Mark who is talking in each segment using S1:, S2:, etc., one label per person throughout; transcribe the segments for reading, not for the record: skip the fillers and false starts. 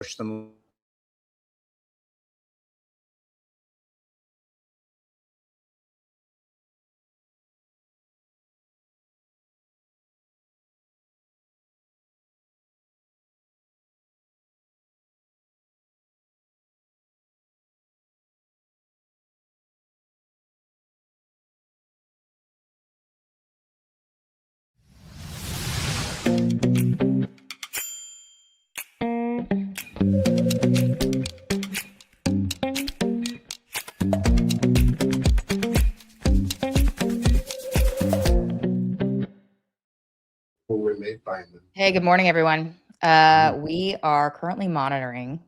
S1: them.
S2: Hey, good morning, everyone. We are currently monitoring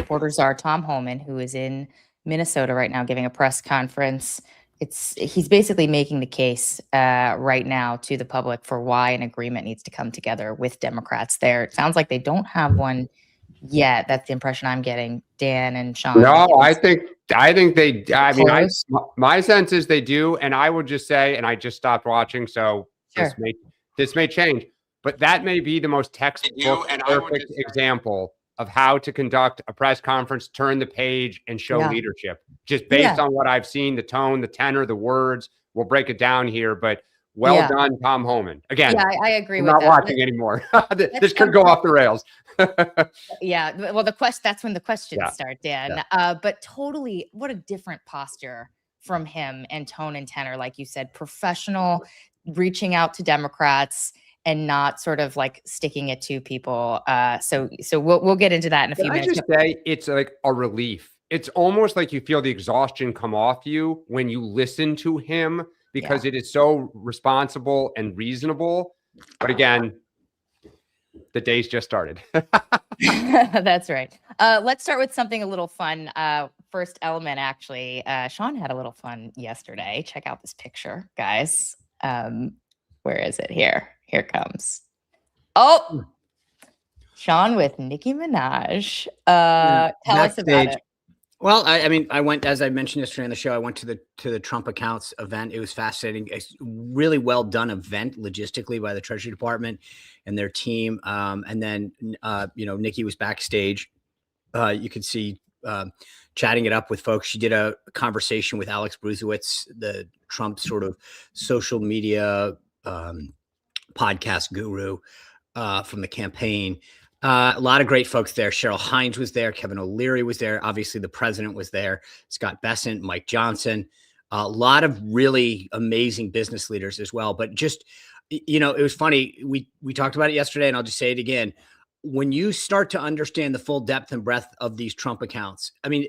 S2: border czar Tom Homan, who is in Minnesota right now giving a press conference. He's basically making the case right now to the public for why an agreement needs to come together with Democrats there. It sounds like they don't have one yet. That's the impression I'm getting. Dan and Sean.
S3: No, I think they, I mean,
S2: Close?
S3: my sense is they do. And I would just say, and I just stopped watching, so
S2: Sure.
S3: this may change, but that may be the most textbook perfect example of how to conduct a press conference, turn the page, and show leadership. Just based on what I've seen, the tone, the tenor, the words. We'll break it down here, but well done, Tom Homan. Again,
S2: I agree
S3: I'm
S2: with
S3: not
S2: that.
S3: watching anymore. This could go off the rails.
S2: Yeah, well, that's when the questions start, Dan. But totally, what a different posture from him, and tone and tenor, like you said, professional, reaching out to Democrats and not sort of like sticking it to people. So we'll get into that in a few minutes.
S3: I just say it's like a relief. It's almost like you feel the exhaustion come off you when you listen to him, because it is so responsible and reasonable. But again, the day's just started.
S2: That's right. Let's start with something a little fun. First element, actually. Sean had a little fun yesterday. Check out this picture, guys. Where is it? Here it comes. Oh, Sean with Nicki Minaj. Tell us about it.
S1: Well, I mean, I went, as I mentioned yesterday on the show, I went to the Trump Accounts event. It was fascinating. A really well done event logistically by the Treasury Department and their team. And then, Nicki was backstage. You could see chatting it up with folks. She did a conversation with Alex Bruzewitz, the Trump sort of social media podcast guru from the campaign. A lot of great folks there. Cheryl Hines was there. Kevin O'Leary was there. Obviously, the president was there. Scott Bessent, Mike Johnson. A lot of really amazing business leaders as well. But just, it was funny. We talked about it yesterday, and I'll just say it again. When you start to understand the full depth and breadth of these Trump accounts, I mean,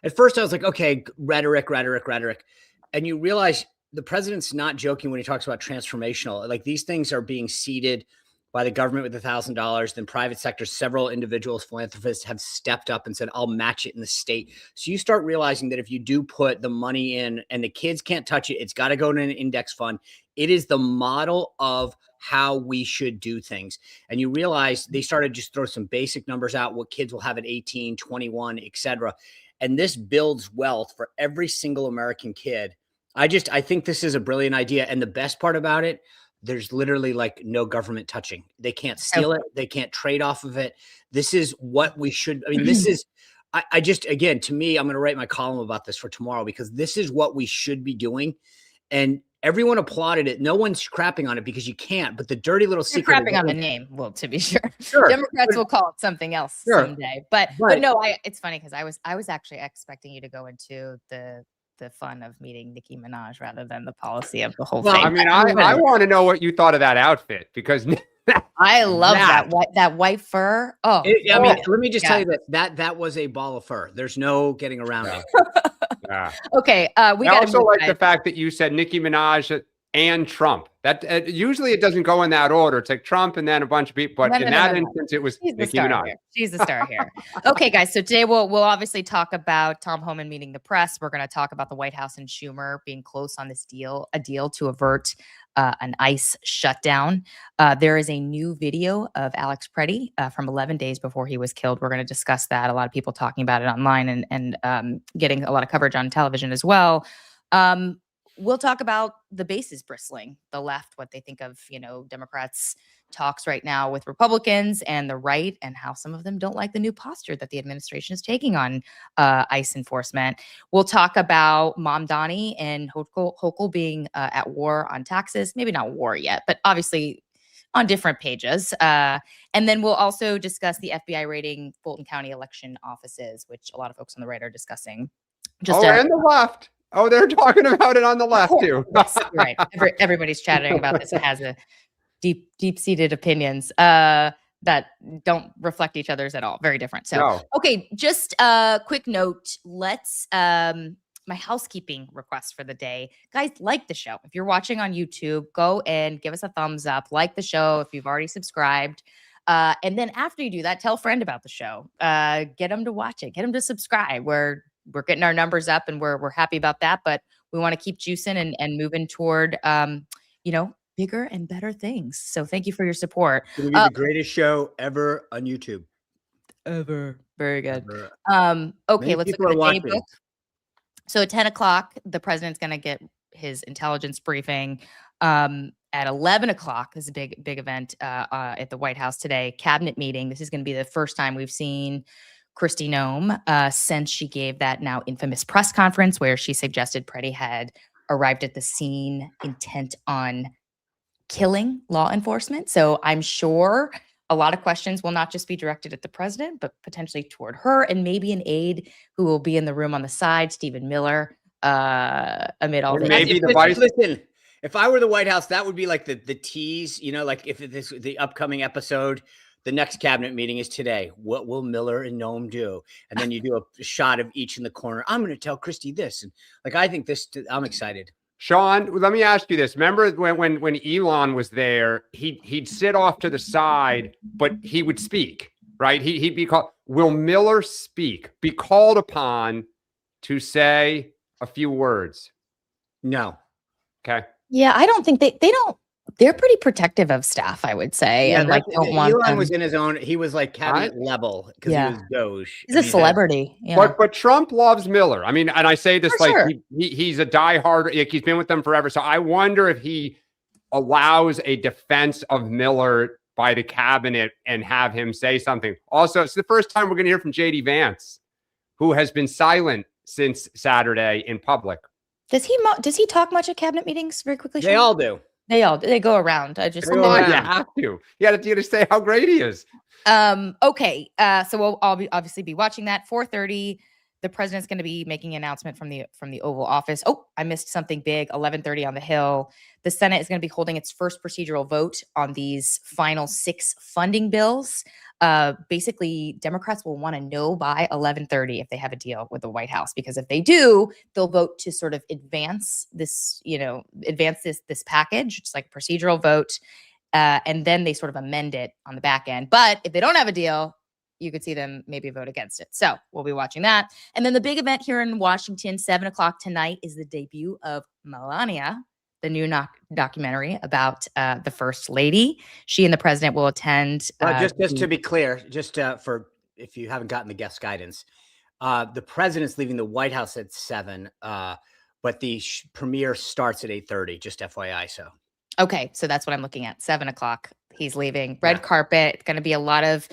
S1: at first I was like, okay, rhetoric. And you realize the president's not joking when he talks about transformational. Like, these things are being seeded by the government with $1,000, then private sector, several individuals, philanthropists have stepped up and said, I'll match it in the state. So you start realizing that if you do put the money in and the kids can't touch it, it's got to go to an index fund. It is the model of how we should do things. And you realize they started just throw some basic numbers out, what kids will have at 18, 21, et cetera. And this builds wealth for every single American kid. I think this is a brilliant idea. And the best part about it, there's literally like no government touching. They can't steal it. They can't trade off of it. This is what we should, I mean, this is, I just, again, to me, I'm going to write my column about this for tomorrow, because this is what we should be doing. And everyone applauded it. No one's crapping on it because you can't, but the dirty little secret.
S2: Crapping on the name. Well, to be sure. Democrats will call it something else someday, but no, it's funny because I was actually expecting you to go into the fun of meeting Nicki Minaj rather than the policy of the whole thing.
S3: I mean, I want to know what you thought of that outfit, because
S2: I love that white fur. Oh,
S1: I mean, let me just tell you that was a ball of fur. There's no getting around it.
S2: Okay,
S3: I also like the fact that you said Nicki Minaj and Trump. That usually it doesn't go in that order. It's like Trump and then a bunch of people, but in that instance, it was Nicki Minaj.
S2: She's the star here. Okay, guys. So today we'll obviously talk about Tom Homan meeting the press. We're going to talk about the White House and Schumer being close on this deal to avert an ICE shutdown. There is a new video of Alex Preddy from 11 days before he was killed. We're going to discuss that. A lot of people talking about it online and getting a lot of coverage on television as well. We'll talk about the bases bristling, the left, what they think of, Democrats talks right now with Republicans and the right, and how some of them don't like the new posture that the administration is taking on ICE enforcement. We'll talk about Mom Donnie and Hochul being at war on taxes. Maybe not war yet, but obviously on different pages. And then we'll also discuss the FBI raiding Fulton County election offices, which a lot of folks on the right are discussing.
S3: And the left. Oh, they're talking about it on the left too.
S2: Yes, you're right. Everybody's chatting about this. It has a deep-seated opinions that don't reflect each other's at all. Very different. So, Okay, just a quick note. Let's my housekeeping request for the day. Guys, like the show. If you're watching on YouTube, go and give us a thumbs up. Like the show if you've already subscribed. And then after you do that, tell a friend about the show. Get them to watch it. Get them to subscribe. We're getting our numbers up, and we're happy about that. But we want to keep juicing and moving toward, bigger and better things. So thank you for your support.
S1: It's going to be the greatest show ever on YouTube.
S2: Ever. Very good.
S1: Ever.
S2: Okay, let's look at the day book. So at 10 o'clock, the president's going to get his intelligence briefing. At 11 o'clock, this is a big event at the White House today, cabinet meeting. This is going to be the first time we've seen Kristi Noem since she gave that now infamous press conference where she suggested Preddy had arrived at the scene intent on killing law enforcement. So I'm sure a lot of questions will not just be directed at the president, but potentially toward her and maybe an aide who will be in the room on the side, Stephen Miller, amid all this.
S3: Maybe the vice.
S1: Listen, if I were the White House, that would be like the tease, like if this the upcoming episode, the next cabinet meeting is today. What will Miller and Noem do? And then you do a shot of each in the corner. I'm going to tell Kristi this. And I think I'm excited.
S3: Sean, let me ask you this. Remember when Elon was there, he'd sit off to the side, but he would speak, right? He'd be called. Will Miller be called upon to say a few words?
S1: No.
S3: Okay.
S2: Yeah, I don't think they don't. They're pretty protective of staff, I would say.
S1: Yeah,
S2: and don't want
S1: Elon
S2: them.
S1: Was in his own, he was like cabinet level because he was Doge.
S2: He's a celebrity.
S3: But Trump loves Miller. I mean, and I say this
S2: sure.
S3: He's a diehard, he's been with them forever. So I wonder if he allows a defense of Miller by the cabinet and have him say something. Also, it's the first time we're going to hear from JD Vance, who has been silent since Saturday in public.
S2: Does he talk much at cabinet meetings? Very quickly,
S1: They all do.
S2: They go around. You
S3: have to. You got to say how great he is.
S2: Okay. So we'll obviously be watching that. 4:30. The president's going to be making an announcement from the Oval Office. Oh, I missed something big. 11:30 on the Hill. The Senate is going to be holding its first procedural vote on these final 6 funding bills. Basically, Democrats will want to know by 11:30 if they have a deal with the White House, because if they do, they'll vote to sort of advance this package. It's like a procedural vote, and then they sort of amend it on the back end. But if they don't have a deal, you could see them maybe vote against it. So we'll be watching that. And then the big event here in Washington, 7 o'clock tonight, is the debut of Melania, the new documentary about the First Lady. She and the president will attend.
S1: Just to be clear, for if you haven't gotten the guest guidance, the president's leaving the White House at 7, but the premiere starts at 8:30. Just FYI. So.
S2: Okay, so that's what I'm looking at. 7 o'clock. He's leaving. Red carpet. It's going to be a lot of,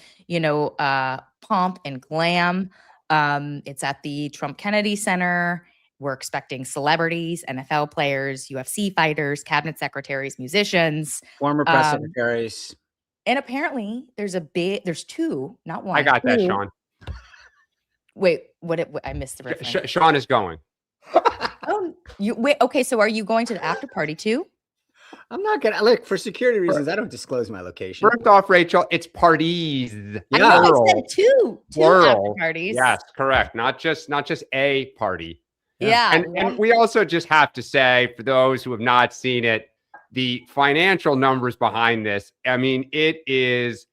S2: pomp and glam. It's at the Trump Kennedy Center. We're expecting celebrities, NFL players, UFC fighters, cabinet secretaries, musicians,
S1: former press secretaries.
S2: And apparently there's 2, not one.
S3: I got that, Sean.
S2: Wait, I missed the reference.
S3: Sean is going.
S2: Okay, so are you going to the after party too?
S1: I'm not gonna look for security reasons. I don't disclose my location.
S3: First off, Rachel, it's parties.
S2: I know I said two after parties.
S3: Yes, correct. Not just a party.
S2: Yeah.
S3: And we also just have to say, for those who have not seen it, the financial numbers behind this, I mean, it is,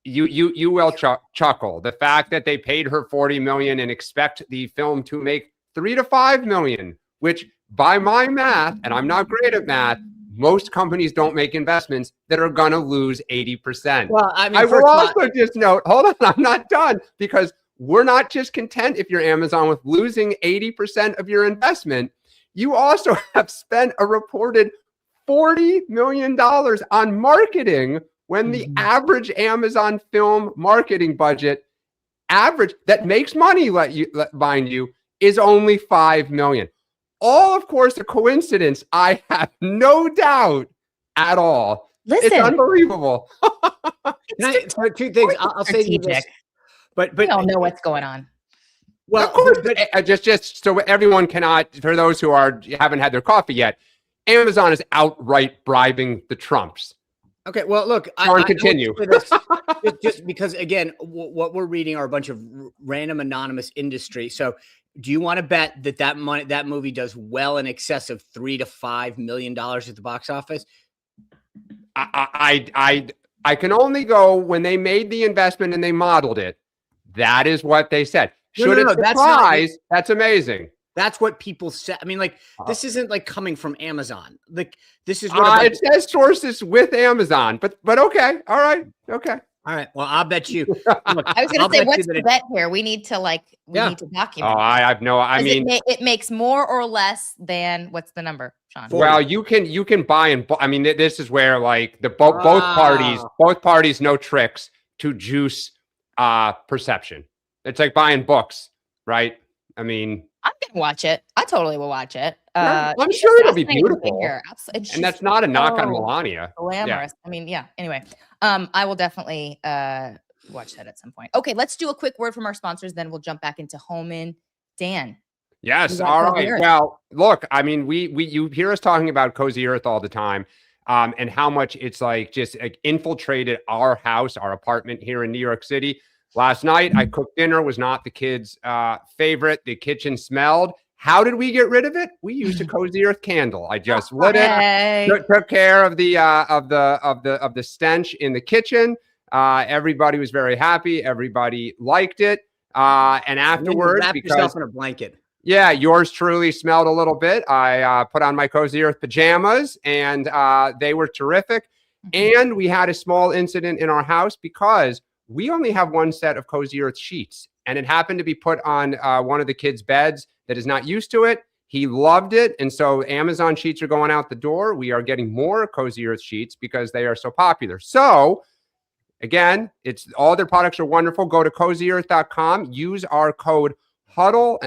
S3: you will chuckle. The fact that they paid her $40 million and expect the film to make $3 to $5 million, which by my math, and I'm not great at math, most companies don't make investments that are going to lose 80%.
S1: Well, I mean,
S3: I will also just note, hold on, I'm not done, because we're not just content if you're Amazon with losing 80% of your investment. You also have spent a reported $40 million on marketing when the average Amazon film marketing budget average that makes money, mind you, is only $5 million. All, of course, a coincidence. I have no doubt at all.
S2: Listen,
S3: it's unbelievable.
S1: So two things. I'll say to you this, but
S2: we all know what's going on.
S3: Well, of course, but just so everyone cannot, for those who haven't had their coffee yet, Amazon is outright bribing the Trumps.
S1: Okay, well, look,
S3: I continue.
S1: just because, again, what we're reading are a bunch of random anonymous industry. So, do you want to bet that movie does well in excess of $3 to $5 million at the box office?
S3: I can only go when they made the investment and they modeled it. That is what they said. Should it surprise? That's amazing.
S1: That's what people said. I mean, like, this isn't like coming from Amazon. Like, this is
S3: what it says sources with Amazon, but okay. All right. Okay.
S1: All right. Well, I'll bet you. Look,
S2: I was going to say, what's the bet here? We need to need to document.
S3: Oh, I have no. I mean,
S2: it makes more or less than what's the number, Sean?
S3: 40. Well, you can buy and. I mean, this is where like both parties know tricks to juice perception. It's like buying books, right? I mean,
S2: I'm gonna watch it. I totally will watch it.
S3: I'm sure it'll be beautiful. And that's not a knock on Melania.
S2: Glamorous. Yeah. I mean, yeah. Anyway, I will definitely watch that at some point. Okay, let's do a quick word from our sponsors, then we'll jump back into Holman. Dan.
S3: Yes. All right. Well, look, I mean, you hear us talking about Cozy Earth all the time, and how much it's like just infiltrated our house, our apartment here in New York City. Last night, I cooked dinner, was not the kids' favorite. The kitchen smelled. How did we get rid of it? We used a Cozy Earth candle. I just lit it, took care of the stench in the kitchen. Everybody was very happy. Everybody liked it. And afterwards,
S1: wrap yourself in a blanket.
S3: Yeah, yours truly smelled a little bit. I put on my Cozy Earth pajamas, and they were terrific. And we had a small incident in our house because we only have one set of Cozy Earth sheets, and it happened to be put on one of the kids' beds that is not used to it. He loved it, and so Amazon sheets are going out the door. We are getting more Cozy Earth sheets because they are so popular. So, again, it's all their products are wonderful. Go to CozyEarth.com. Use our code Huddle,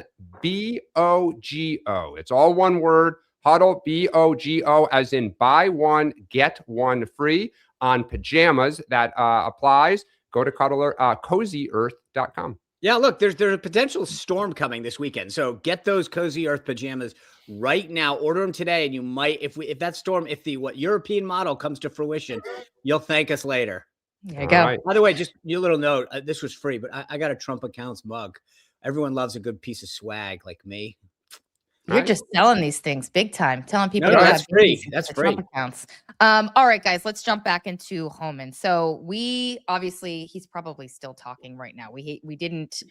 S3: BOGO. It's all one word. Huddle, BOGO, as in buy one, get one free on pajamas. That applies. Go to CozyEarth.com.
S1: Yeah, look, there's a potential storm coming this weekend. So get those Cozy Earth pajamas right now. Order them today, and you might, if that storm, if the European model comes to fruition, you'll thank us later.
S2: There you go.
S3: Right.
S1: By the way, just your little note. This was free, but I got a Trump Accounts mug. Everyone loves a good piece of swag, like me.
S2: You're just selling these things big time, telling people
S1: that's free. That's free.
S2: Trump accounts. All right, guys, let's jump back into Holman. So we obviously, he's probably still talking right now. We didn't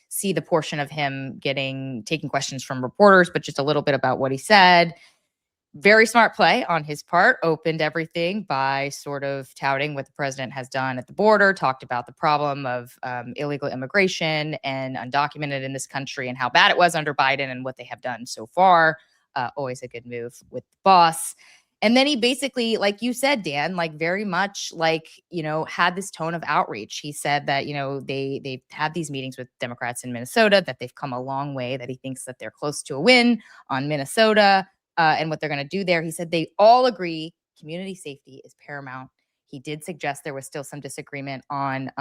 S2: see the portion of him taking questions from reporters, but just a little bit about what he said. Very smart play on his part, opened everything by sort of touting what the president has done at the border, talked about the problem of illegal immigration and undocumented in this country and how bad it was under Biden and what they have done so far. Always a good move with the boss. And then he basically, like you said, Dan, like very much like, had this tone of outreach. He said that, they've had these meetings with Democrats in Minnesota, that they've come a long way, that he thinks that they're close to a win on Minnesota. And what they're going to do there. He said they all agree community safety is paramount. He did suggest there was still some disagreement on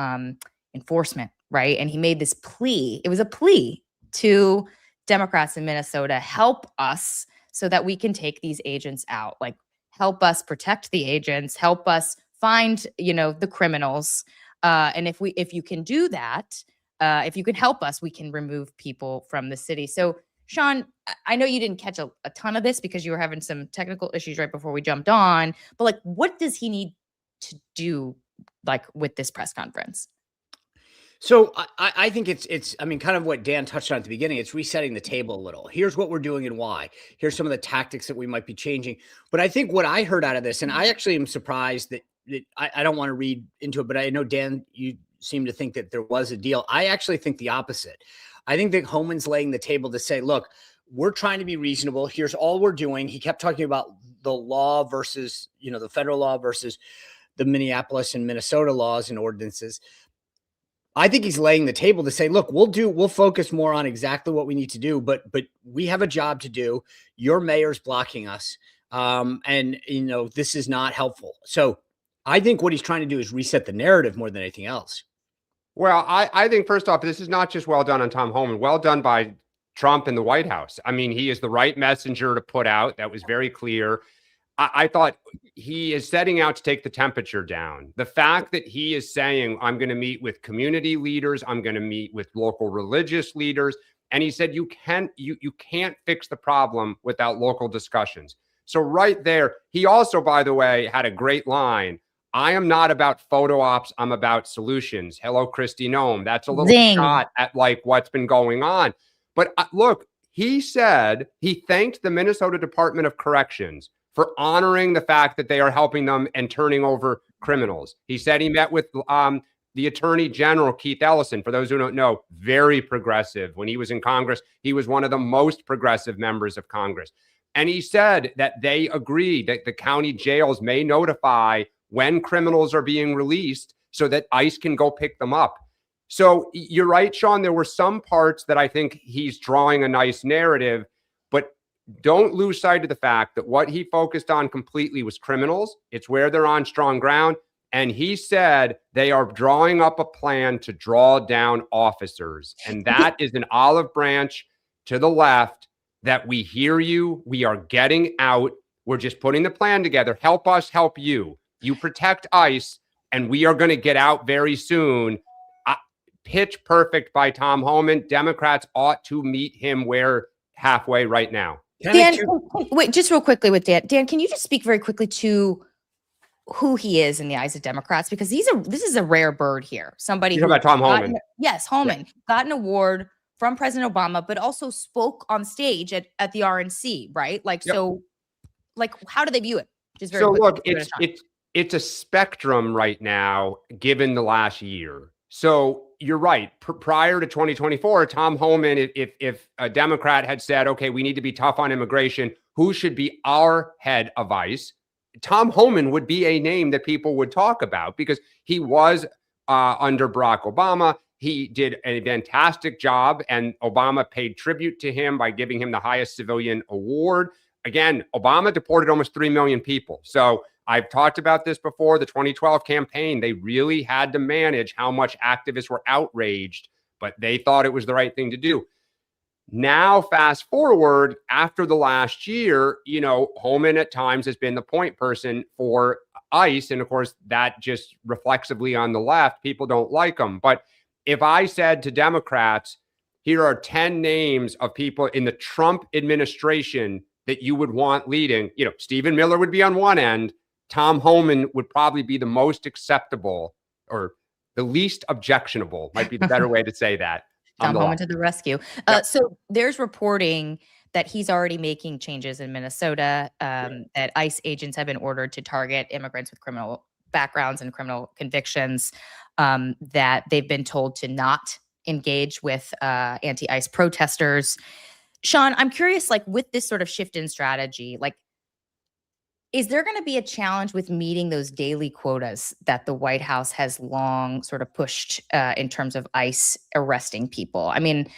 S2: enforcement, right? And he made this plea. It was a plea to Democrats in Minnesota, help us so that we can take these agents out. Like, help us protect the agents, help us find, the criminals. And if you can do that, if you can help us, we can remove people from the city. So Sean, I know you didn't catch a ton of this because you were having some technical issues right before we jumped on, but like, what does he need to do like with this press conference?
S1: So I think it's, I mean, kind of what Dan touched on at the beginning. It's resetting the table a little. Here's what we're doing and why. Here's some of the tactics that we might be changing. But I think what I heard out of this, and I actually am surprised that I don't want to read into it, but I know, Dan, you seem to think that there was a deal. I actually think the opposite. I think that Holman's laying the table to say, look, we're trying to be reasonable. Here's all we're doing. He kept talking about the law versus, the federal law versus the Minneapolis and Minnesota laws and ordinances. I think he's laying the table to say, look, we'll focus more on exactly what we need to do, but we have a job to do. Your mayor's blocking us. And this is not helpful. So I think what he's trying to do is reset the narrative more than anything else.
S3: Well, I think first off, this is not just well done on Tom Homan, well done by Trump and the White House. I mean, he is the right messenger to put out. That was very clear. I thought he is setting out to take the temperature down. The fact that he is saying, I'm going to meet with community leaders, I'm going to meet with local religious leaders. And he said, you can't fix the problem without local discussions. So right there, he also, by the way, had a great line. I am not about photo ops. I'm about solutions. Hello, Kristi Noem. That's a little shot at like what's been going on. But look, he said he thanked the Minnesota Department of Corrections for honoring the fact that they are helping them and turning over criminals. He said he met with the Attorney General, Keith Ellison. For those who don't know, very progressive. When he was in Congress, he was one of the most progressive members of Congress. And he said that they agreed that the county jails may notify when criminals are being released so that ICE can go pick them up. So you're right, Sean, there were some parts that I think he's drawing a nice narrative, but don't lose sight of the fact that what he focused on completely was criminals. It's where they're on strong ground. And he said they are drawing up a plan to draw down officers. And that is an olive branch to the left that we hear you. We are getting out. We're just putting the plan together. Help us help you. You protect ICE, and we are going to get out very soon. Pitch perfect by Tom Homan. Democrats ought to meet him where halfway right now.
S2: Dan, wait, just real quickly with Dan. Dan, can you just speak very quickly to who he is in the eyes of Democrats? Because this is a rare bird here. Somebody
S3: You're talking about Tom Homan.
S2: Yes, Homan got an award from President Obama, but also spoke on stage at the RNC, right? Like, so, like, how do they view it? Just very quickly,
S3: look, it's a spectrum right now, given the last year. So you're right. Prior to 2024, Tom Homan, if a Democrat had said, okay, we need to be tough on immigration, who should be our head of ICE? Tom Homan would be a name that people would talk about because he was under Barack Obama. He did a fantastic job, and Obama paid tribute to him by giving him the highest civilian award. Again, Obama deported almost 3 million people. So I've talked about this before. The 2012 campaign, they really had to manage how much activists were outraged, but they thought it was the right thing to do. Now, fast forward after the last year, Homan at times has been the point person for ICE. And of course, that just reflexively on the left, people don't like him. But if I said to Democrats, here are 10 names of people in the Trump administration that you would want leading, Stephen Miller would be on one end. Tom Homan would probably be the most acceptable, or the least objectionable, might be the better way to say that.
S2: Tom Homan to the rescue. So there's reporting that he's already making changes in Minnesota, that ICE agents have been ordered to target immigrants with criminal backgrounds and criminal convictions, that they've been told to not engage with anti-ICE protesters. Sean, I'm curious, like, with this sort of shift in strategy, like, is there going to be a challenge with meeting those daily quotas that the White House has long sort of pushed in terms of ICE arresting people? I mean,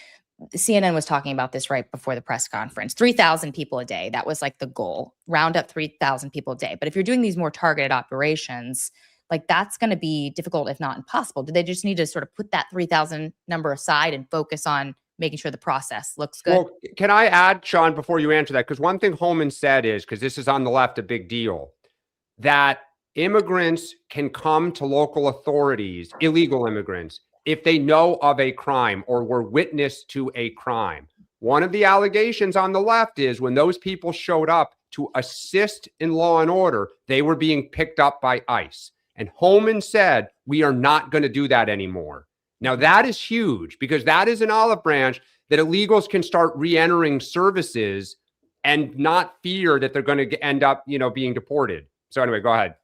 S2: CNN was talking about this right before the press conference. 3,000 people a day. That was like the goal. Round up 3,000 people a day. But if you're doing these more targeted operations, like, that's going to be difficult, if not impossible. Do they just need to sort of put that 3,000 number aside and focus on making sure the process looks good?
S3: Well, can I add, Sean, before you answer that? Because one thing Homan said is, because this is on the left a big deal, that immigrants can come to local authorities, illegal immigrants, if they know of a crime or were witness to a crime. One of the allegations on the left is when those people showed up to assist in law and order, they were being picked up by ICE. And Homan said, we are not going to do that anymore. Now, that is huge, because that is an olive branch that illegals can start re-entering services and not fear that they're going to end up, being deported. So anyway, go ahead.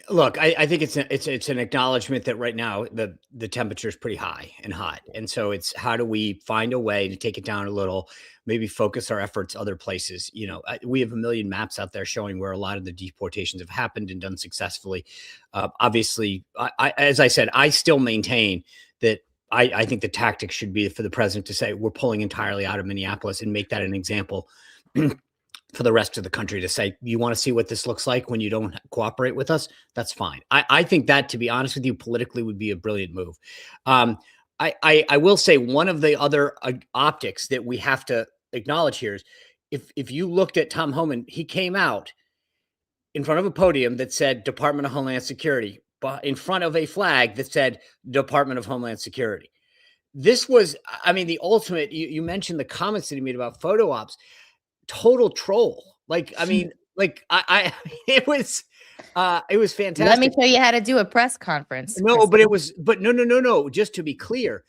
S1: Look, I think it's an acknowledgement that right now the temperature is pretty high and hot, and so it's how do we find a way to take it down a little, maybe focus our efforts other places. We have a million maps out there showing where a lot of the deportations have happened and done successfully. Obviously, as I said, I still maintain that I think the tactic should be for the president to say we're pulling entirely out of Minneapolis and make that an example. For the rest of the country to say, you want to see what this looks like when you don't cooperate with us? That's fine. I think that, to be honest with you, politically would be a brilliant move. I will say one of the other optics that we have to acknowledge here is if you looked at Tom Homan, he came out in front of a podium that said Department of Homeland Security, but in front of a flag that said Department of Homeland Security. This was, I mean, the ultimate, you mentioned the comments that he made about photo ops. Total troll. Like, I mean, like it was fantastic.
S2: Let me show you how to do a press conference.
S1: No, but no. Just to be clear,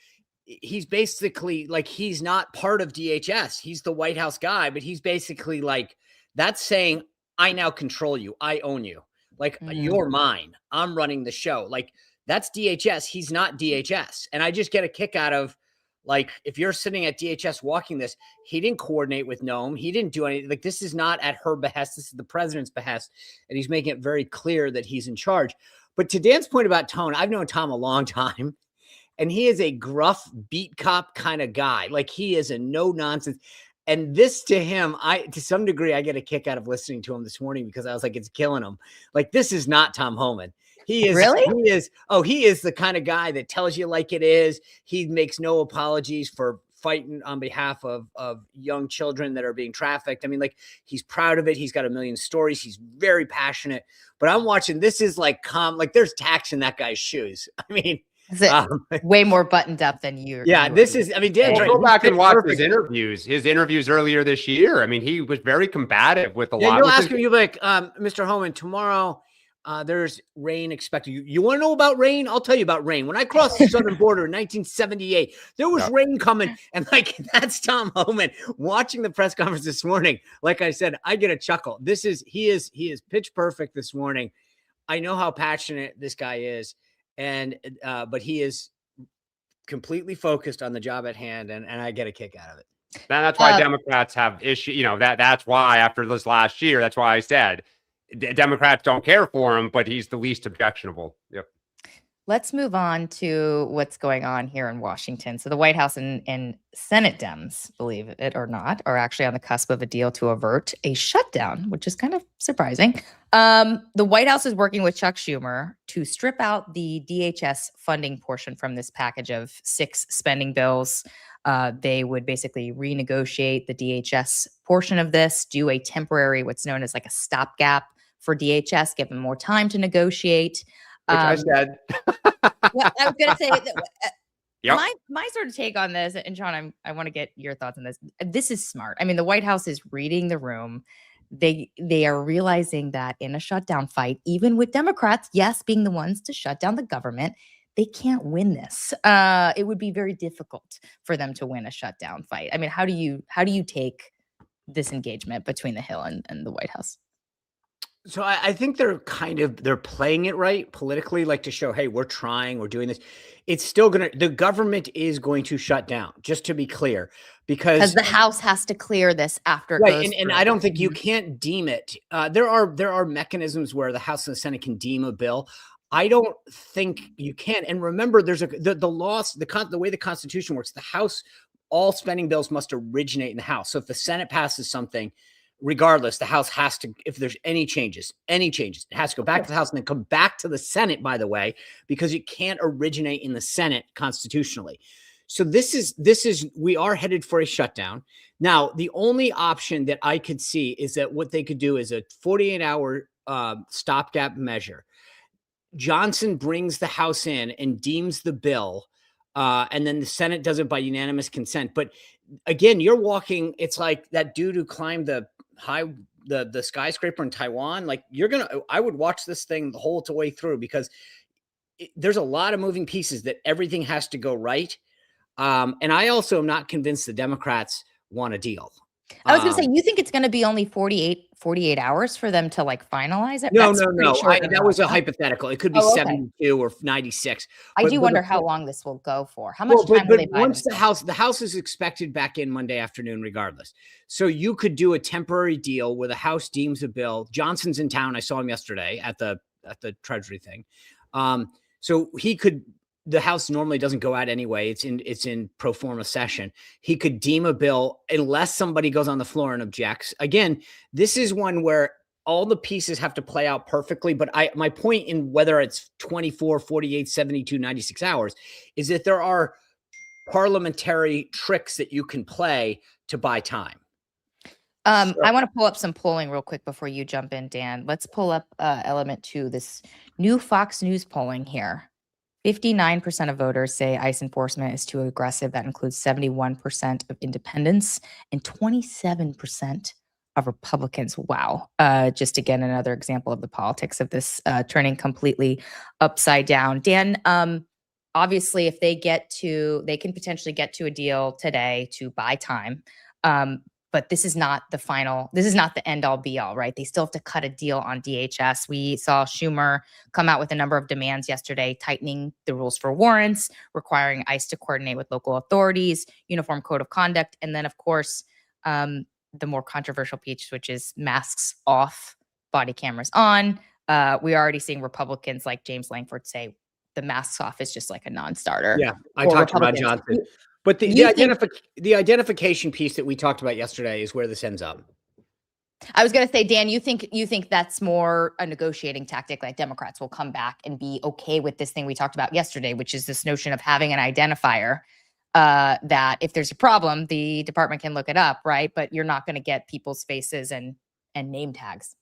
S1: he's basically like, he's not part of DHS. He's the White House guy, but he's basically like, that's saying, I now control you. I own you. Like, you're mine. I'm running the show. Like, that's DHS. He's not DHS. And I just get a kick out of, like, if you're sitting at DHS walking this, he didn't coordinate with Noam. He didn't do anything. Like, this is not at her behest. This is the president's behest. And he's making it very clear that he's in charge. But to Dan's point about Tone, I've known Tom a long time. And he is a gruff beat cop kind of guy. Like, he is a no nonsense. And this to him, to some degree, I get a kick out of listening to him this morning because I was like, it's killing him. Like, this is not Tom Homan. He is
S2: really.
S1: He is the kind of guy that tells you like it is. He makes no apologies for fighting on behalf of young children that are being trafficked. I mean, like, he's proud of it. He's got a million stories. He's very passionate. But I'm watching. This is like like there's tax in that guy's shoes. I mean,
S2: way more buttoned up than you.
S1: Yeah, this is. I mean, Dan's right.
S3: Go back and watch his interviews. His interviews earlier this year. I mean, he was very combative with a lot.
S1: You'll ask him. You'll be like, Mr. Homan, tomorrow. There's rain expected. You want to know about rain? I'll tell you about rain. When I crossed the southern border in 1978, there was rain coming. And like, that's Tom Homan watching the press conference this morning. Like I said, I get a chuckle. He is pitch perfect this morning. I know how passionate this guy is. And, but he is completely focused on the job at hand. And I get a kick out of it.
S3: That's why Democrats have issue. That's why after this last year, that's why I said, Democrats don't care for him, but he's the least objectionable. Yep.
S2: Let's move on to what's going on here in Washington. So the White House and Senate Dems, believe it or not, are actually on the cusp of a deal to avert a shutdown, which is kind of surprising. The White House is working with Chuck Schumer to strip out the DHS funding portion from this package of 6 spending bills. They would basically renegotiate the DHS portion of this, do a temporary, what's known as like a stopgap for DHS, give them more time to negotiate.
S3: Which I said.
S2: Well, I was going to say,
S3: yep.
S2: my sort of take on this, and Sean, I want to get your thoughts on this. This is smart. I mean, the White House is reading the room. They are realizing that in a shutdown fight, even with Democrats, yes, being the ones to shut down the government, they can't win this. It would be very difficult for them to win a shutdown fight. I mean, how do you take this engagement between the Hill and the White House?
S1: So I think they're playing it right politically, like to show, hey, we're trying, we're doing this. It's still the government is going to shut down, just to be clear, because
S2: the House has to clear this after it goes
S1: and I don't think you can't deem it. There are mechanisms where the House and the Senate can deem a bill. I don't think you can. And remember, there's the laws, the way the Constitution works, the House, all spending bills must originate in the House. So if the Senate passes something, regardless, the House has to, if there's any changes, it has to go back to the House and then come back to the Senate, by the way, because it can't originate in the Senate constitutionally. So this is, we are headed for a shutdown. Now, the only option that I could see is that what they could do is a 48-hour stopgap measure. Johnson brings the House in and deems the bill, and then the Senate does it by unanimous consent. But again, you're walking, it's like that dude who climbed the skyscraper in Taiwan. Like, I would watch this thing the whole way through, because there's a lot of moving pieces that everything has to go right. And I also am not convinced the Democrats want a deal.
S2: I was going to say, you think it's going to be only 48 48 hours for them to like finalize it?
S1: No,
S2: That's
S1: no,
S2: pretty
S1: no.
S2: short
S1: That was a
S2: turnaround.
S1: hypothetical. It could be
S2: Oh, okay.
S1: 72 or 96.
S2: I do
S1: But
S2: wonder
S1: the
S2: how
S1: point-
S2: long this will go for. How much
S1: Well,
S2: time will they
S1: but
S2: buy
S1: once
S2: themselves?
S1: the house is expected back in Monday afternoon, regardless. So you could do a temporary deal where the House deems a bill. Johnson's in town. I saw him yesterday at the Treasury thing. So he could. The House normally doesn't go out anyway. It's in pro forma session. He could deem a bill unless somebody goes on the floor and objects. Again, this is one where all the pieces have to play out perfectly. But my point in whether it's 24, 48, 72, 96 hours is that there are parliamentary tricks that you can play to buy time.
S2: I want to pull up some polling real quick before you jump in, Dan. Let's pull up element 2, this new Fox News polling here. 59% of voters say ICE enforcement is too aggressive. That includes 71% of independents and 27% of Republicans. Wow. Just again, another example of the politics of this turning completely upside down. Dan, obviously, if they can potentially get to a deal today to buy time. But this is not the end all be all, right? They still have to cut a deal on DHS. We saw Schumer come out with a number of demands yesterday, tightening the rules for warrants, requiring ICE to coordinate with local authorities, uniform code of conduct, and then, of course, the more controversial piece, which is masks off, body cameras on. We're already seeing Republicans like James Langford say the masks off is just like a non-starter.
S1: Yeah, I talked to Rod Johnson. But the identification piece that we talked about yesterday is where this ends up.
S2: I was going to say, Dan, you think that's more a negotiating tactic, like Democrats will come back and be okay with this thing we talked about yesterday, which is this notion of having an identifier that if there's a problem, the department can look it up, right? But you're not going to get people's faces and name tags.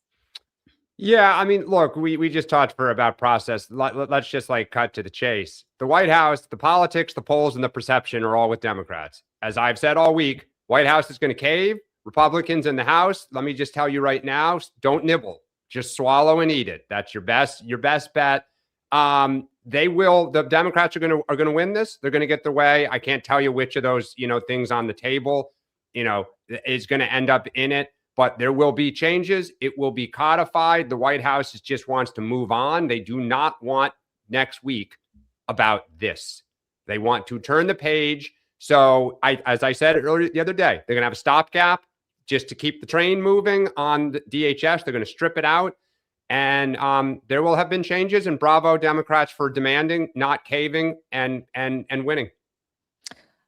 S3: Yeah, I mean, look, we just talked about process. Let's just like cut to the chase. The White House, the politics, the polls, and the perception are all with Democrats. As I've said all week, White House is going to cave. Republicans in the House, let me just tell you right now, don't nibble. Just swallow and eat it. That's your best bet. The Democrats are going to win this. They're going to get their way. I can't tell you which of those, things on the table, is going to end up in it. But there will be changes. It will be codified. The White House just wants to move on. They do not want next week about this. They want to turn the page. So as I said earlier the other day, they're going to have a stopgap just to keep the train moving on the DHS. They're going to strip it out. And there will have been changes. And bravo, Democrats, for demanding, not caving, and winning.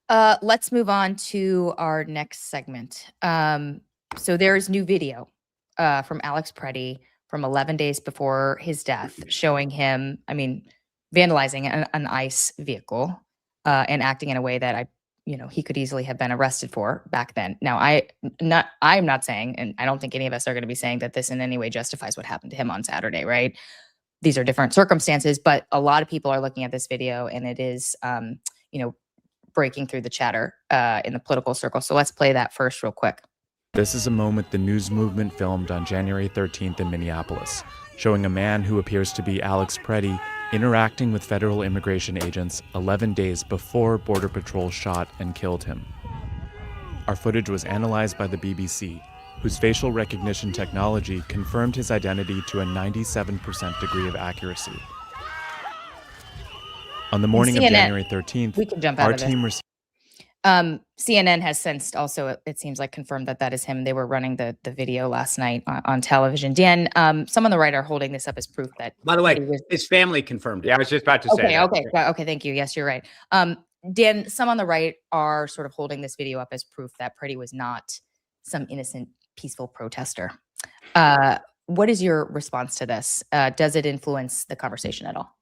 S2: Let's move on to our next segment. So there's new video from Alex Preddy from 11 days before his death showing him, vandalizing an ICE vehicle and acting in a way that he could easily have been arrested for back then. Now, I'm not saying, and I don't think any of us are going to be saying that this in any way justifies what happened to him on Saturday, right? These are different circumstances, but a lot of people are looking at this video and it is, breaking through the chatter in the political circle. So let's play that first real quick.
S4: This is a moment the news movement filmed on January 13th in Minneapolis, showing a man who appears to be Alex Preddy interacting with federal immigration agents 11 days before Border Patrol shot and killed him. Our footage was analyzed by the BBC, whose facial recognition technology confirmed his identity to a 97% degree of accuracy. On the morning of January 13th,
S2: we can jump out
S4: our
S2: of
S4: team
S2: this. CNN has since also, it seems like, confirmed that is him. They were running the video last night on television. Dan, some on the right are holding this up as proof that.
S1: By the way, his family confirmed it.
S3: Yeah, I was just about to say that.
S2: Okay, thank you. Yes, you're right. Dan, some on the right are sort of holding this video up as proof that Preddy was not some innocent, peaceful protester. What is your response to this? Does it influence the conversation at all?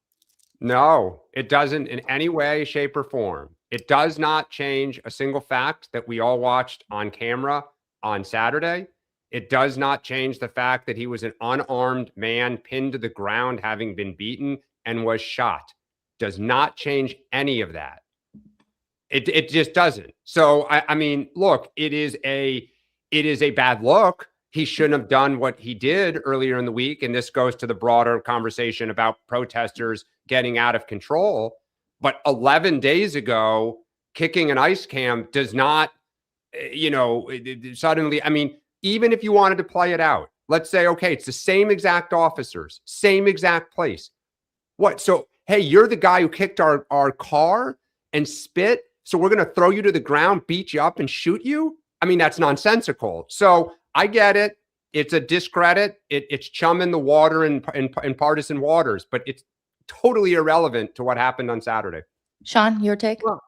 S3: No, it doesn't in any way, shape, or form. It does not change a single fact that we all watched on camera on Saturday. It does not change the fact that he was an unarmed man pinned to the ground, having been beaten and was shot. Does not change any of that. It just doesn't. So, I mean, look, it is a bad look. He shouldn't have done what he did earlier in the week. And this goes to the broader conversation about protesters getting out of control. But 11 days ago, kicking an ICE cam does not, suddenly, even if you wanted to play it out, let's say, okay, it's the same exact officers, same exact place. What? So, hey, you're the guy who kicked our car and spit. So we're going to throw you to the ground, beat you up and shoot you. I mean, that's nonsensical. So I get it. It's a discredit. It's chum in the water in partisan waters, but it's totally irrelevant to what happened on Saturday.
S2: Sean, your take?
S1: Well,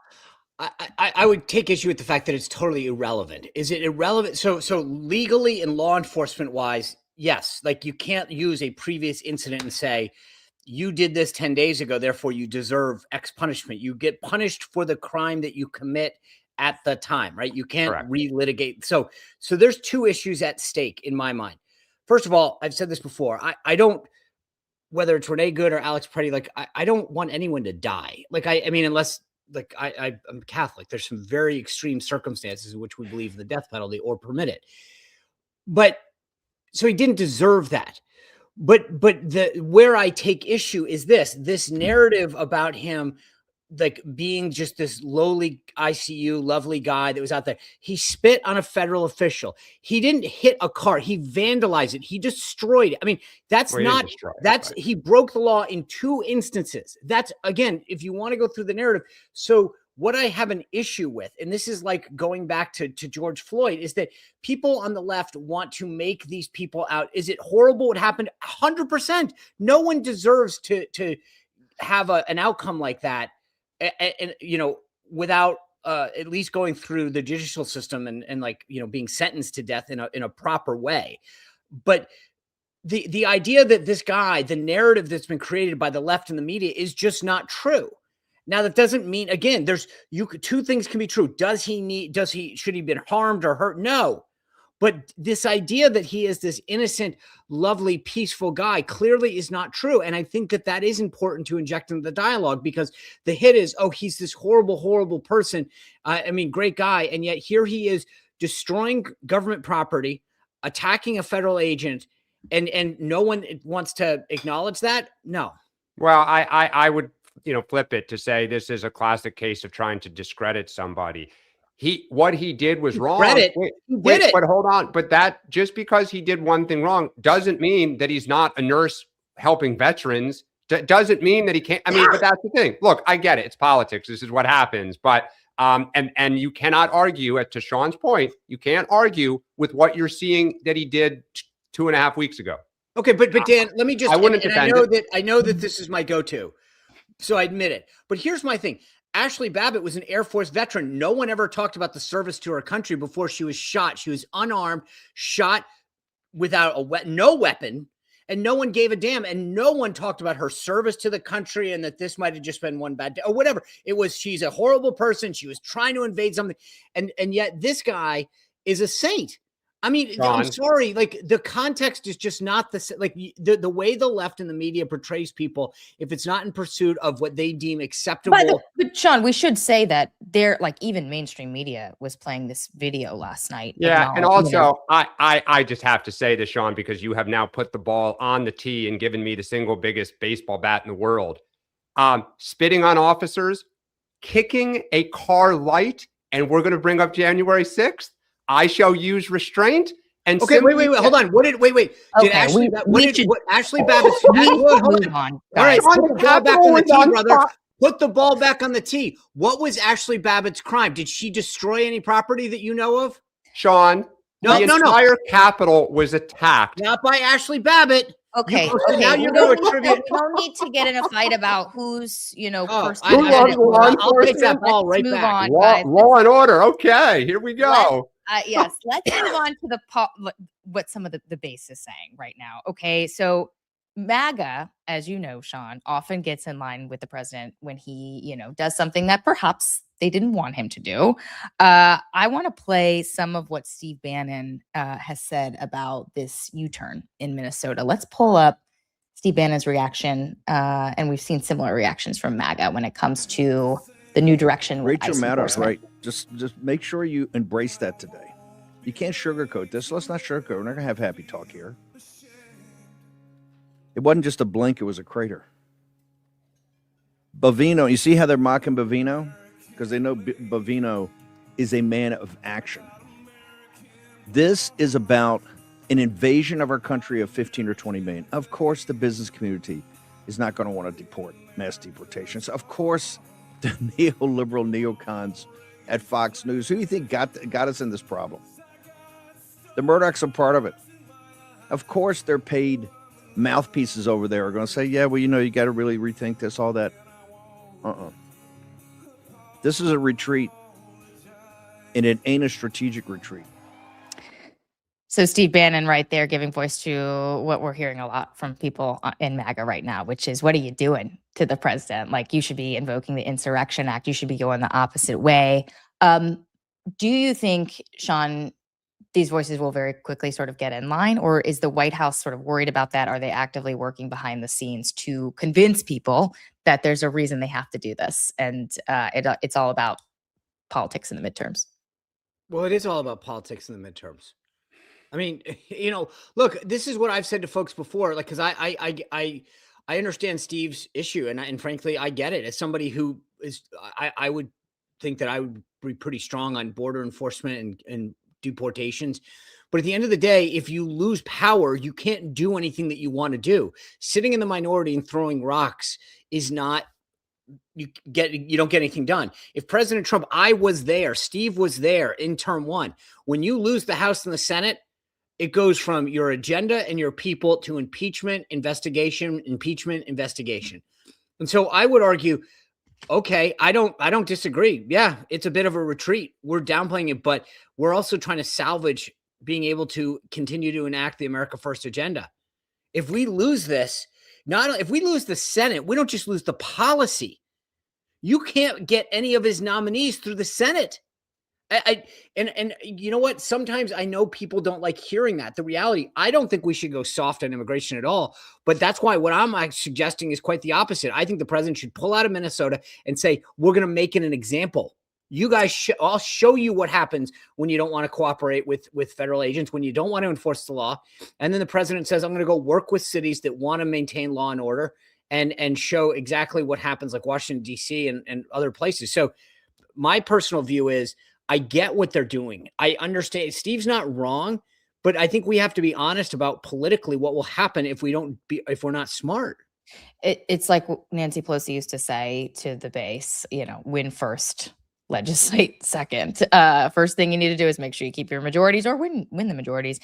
S1: I would take issue with the fact that it's totally irrelevant. Is it irrelevant? So legally and law enforcement wise, yes. Like you can't use a previous incident and say, you did this 10 days ago, therefore you deserve X punishment. You get punished for the crime that you commit at the time, right? You can't relitigate. So there's two issues at stake in my mind. First of all, I've said this before. I don't, whether it's Renee Good or Alex Preddy, like I don't want anyone to die. Like, I mean, unless like I'm Catholic, there's some very extreme circumstances in which we believe in the death penalty or permit it. But so he didn't deserve that. But where I take issue is this narrative about him like being just this lowly ICU lovely guy that was out there. He spit on a federal official. He didn't hit a car. He vandalized it. He destroyed it. I mean, he broke the law in 2 instances. That's, again, if you want to go through the narrative. So what I have an issue with, and this is like going back to George Floyd, is that people on the left want to make these people out. Is it horrible what happened? 100%. No one deserves to have an outcome like that. And you know, without at least going through the judicial system and like, you know, being sentenced to death in a proper way. But the idea that this guy, the narrative that's been created by the left and the media is just not true. Now, that doesn't mean, again, two things can be true. Should he have been harmed or hurt? No. But this idea that he is this innocent, lovely, peaceful guy clearly is not true. And I think that is important to inject into the dialogue, because the hit is, oh, he's this horrible, horrible person. I mean, great guy. And yet here he is destroying government property, attacking a federal agent, and no one wants to acknowledge that. No.
S3: Well, I would, flip it to say this is a classic case of trying to discredit somebody. What he did was wrong. But hold on. But that, just because he did one thing wrong doesn't mean that he's not a nurse helping veterans. Doesn't mean that he can't. I mean, but that's the thing. Look, I get it. It's politics. This is what happens. But and you cannot argue, to Sean's point, you can't argue with what you're seeing that he did 2.5 weeks ago.
S1: Okay, but Dan, let me just.
S3: I wouldn't defend it.
S1: I know that this is my go-to, so I admit it. But here's my thing. Ashley Babbitt was an Air Force veteran. No one ever talked about the service to her country before she was shot. She was unarmed, shot without no weapon, and no one gave a damn. And no one talked about her service to the country and that this might have just been one bad day or whatever. It was, she's a horrible person. She was trying to invade something. And yet this guy is a saint. I mean, John, I'm sorry, like the context is just not the way the left and the media portrays people. If it's not in pursuit of what they deem acceptable.
S2: But Sean, we should say that even mainstream media was playing this video last night.
S3: Yeah. And also I just have to say this, Sean, because you have now put the ball on the tee and given me the single biggest baseball bat in the world. Spitting on officers, kicking a car light. And we're going to bring up January 6th. I shall use restraint. And
S1: okay, wait, hold on. What did Ashley? Ashley Babbitt? Hold on. All right, put the ball back on the tee, brother. Put the ball back on the tee. What was Ashley Babbitt's crime? Did she destroy any property that you know of?
S3: Sean, the entire Capitol was attacked.
S1: Not by Ashley Babbitt.
S2: Okay.
S1: Now you're going to attribute.
S2: We don't need to get in a fight about who's, first.
S1: I'll take that ball right back.
S3: Law and order. Okay, here we go.
S2: Yes, let's move on to what some of the base is saying right now. Okay, so MAGA, as you know, Sean, often gets in line with the president when he, does something that perhaps they didn't want him to do. I want to play some of what Steve Bannon has said about this U-turn in Minnesota. Let's pull up Steve Bannon's reaction, and we've seen similar reactions from MAGA when it comes to the new direction.
S5: Rachel Maddow's right. Just make sure you embrace that today. You can't sugarcoat this. Let's not sugarcoat. We're not going to have happy talk here. It wasn't just a blink. It was a crater. Bovino, you see how they're mocking Bovino? Because they know Bovino is a man of action. This is about an invasion of our country of 15 or 20 million, of course the business community is not going to want to deport, mass deportations. Of course, the neoliberal neocons at Fox News, who do you think got us in this problem? The Murdochs are part of it. Of course, they're paid mouthpieces over there are going to say, yeah, well, you got to really rethink this, all that. This is a retreat, and it ain't a strategic retreat.
S2: So Steve Bannon right there giving voice to what we're hearing a lot from people in MAGA right now, which is, what are you doing to the president? Like, you should be invoking the Insurrection Act. You should be going the opposite way. Do you think, Sean, these voices will very quickly sort of get in line, or is the White House sort of worried about that? Are they actively working behind the scenes to convince people that there's a reason they have to do this? And it's all about politics in the midterms.
S1: Well, it is all about politics in the midterms. I mean, look, this is what I've said to folks before, like, because I understand Steve's issue, and frankly, I get it. As somebody who is, I would think that I would be pretty strong on border enforcement and deportations. But at the end of the day, if you lose power, you can't do anything that you want to do. Sitting in the minority and throwing rocks is not, you don't get anything done. If President Trump, I was there, Steve was there in term one. When you lose the House and the Senate, it goes from your agenda and your people to impeachment, investigation, impeachment, investigation. And so I would argue, okay, I don't disagree. Yeah, it's a bit of a retreat. We're downplaying it, but we're also trying to salvage being able to continue to enact the America First agenda. If we lose this, if we lose the Senate, we don't just lose the policy. You can't get any of his nominees through the Senate. And you know what? Sometimes I know people don't like hearing that. The reality, I don't think we should go soft on immigration at all. But that's why what I'm suggesting is quite the opposite. I think the president should pull out of Minnesota and say, we're going to make it an example. You guys, I'll show you what happens when you don't want to cooperate with federal agents, when you don't want to enforce the law. And then the president says, I'm going to go work with cities that want to maintain law and order and show exactly what happens, like Washington, D.C. and other places. So my personal view is, I get what they're doing. I understand Steve's not wrong, but I think we have to be honest about politically what will happen if we're not smart.
S2: It's like Nancy Pelosi used to say to the base, win first, legislate second. First thing you need to do is make sure you keep your majorities or win the majorities.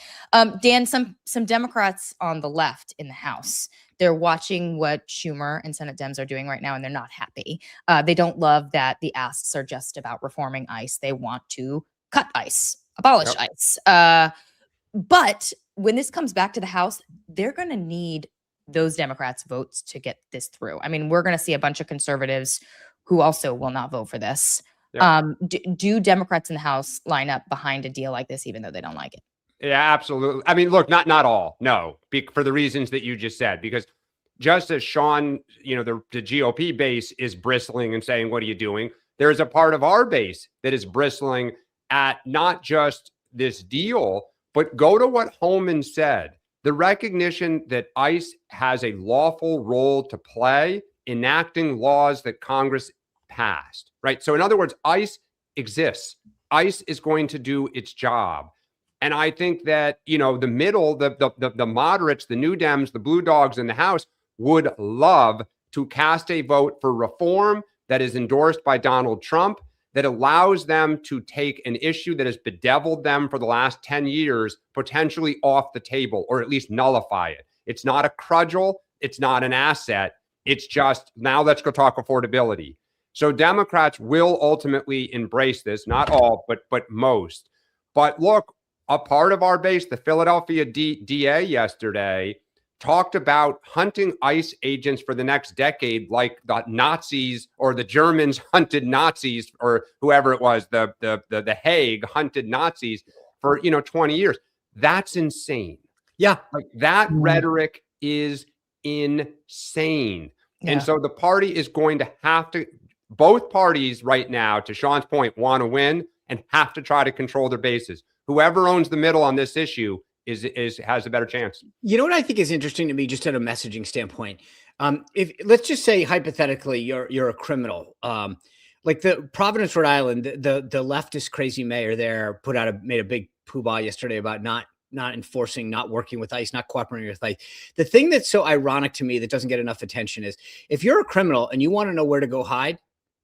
S2: Dan, some Democrats on the left in the House, they're watching what Schumer and Senate Dems are doing right now, and they're not happy. They don't love that the asks are just about reforming ICE. They want to cut ICE, abolish ICE. But when this comes back to the House, they're going to need those Democrats' votes to get this through. I mean, we're going to see a bunch of conservatives who also will not vote for this. Do Democrats in the House line up behind a deal like this, even though they don't like it?
S3: Yeah, absolutely. I mean, look, not all. No, for the reasons that you just said, because just as Sean, the GOP base is bristling and saying, what are you doing? There's a part of our base that is bristling at not just this deal, but go to what Holman said. The recognition that ICE has a lawful role to play enacting laws that Congress passed, right? So in other words, ICE exists. ICE is going to do its job. And I think that, the middle, the moderates, the New Dems, the Blue Dogs in the House would love to cast a vote for reform that is endorsed by Donald Trump, that allows them to take an issue that has bedeviled them for the last 10 years, potentially off the table, or at least nullify it. It's not a cudgel. It's not an asset. It's just, now let's go talk affordability. So Democrats will ultimately embrace this, not all, but most. But look, a part of our base, the Philadelphia DA yesterday, talked about hunting ICE agents for the next decade, like the Nazis or the Germans hunted Nazis, or whoever it was, the Hague hunted Nazis for 20 years. That's insane.
S1: Yeah,
S3: like that rhetoric is insane. Yeah. And so the party is going to have to. Both parties right now, to Sean's point, want to win and have to try to control their bases. Whoever owns the middle on this issue has a better chance. You
S1: know what I think is interesting to me, just at a messaging standpoint, if let's just say hypothetically you're a criminal, like the Providence, Rhode Island, the leftist crazy mayor there made a big poobah yesterday about not enforcing, not working with ICE, not cooperating with ICE. The thing that's so ironic to me that doesn't get enough attention is if you're a criminal and you want to know where to go hide,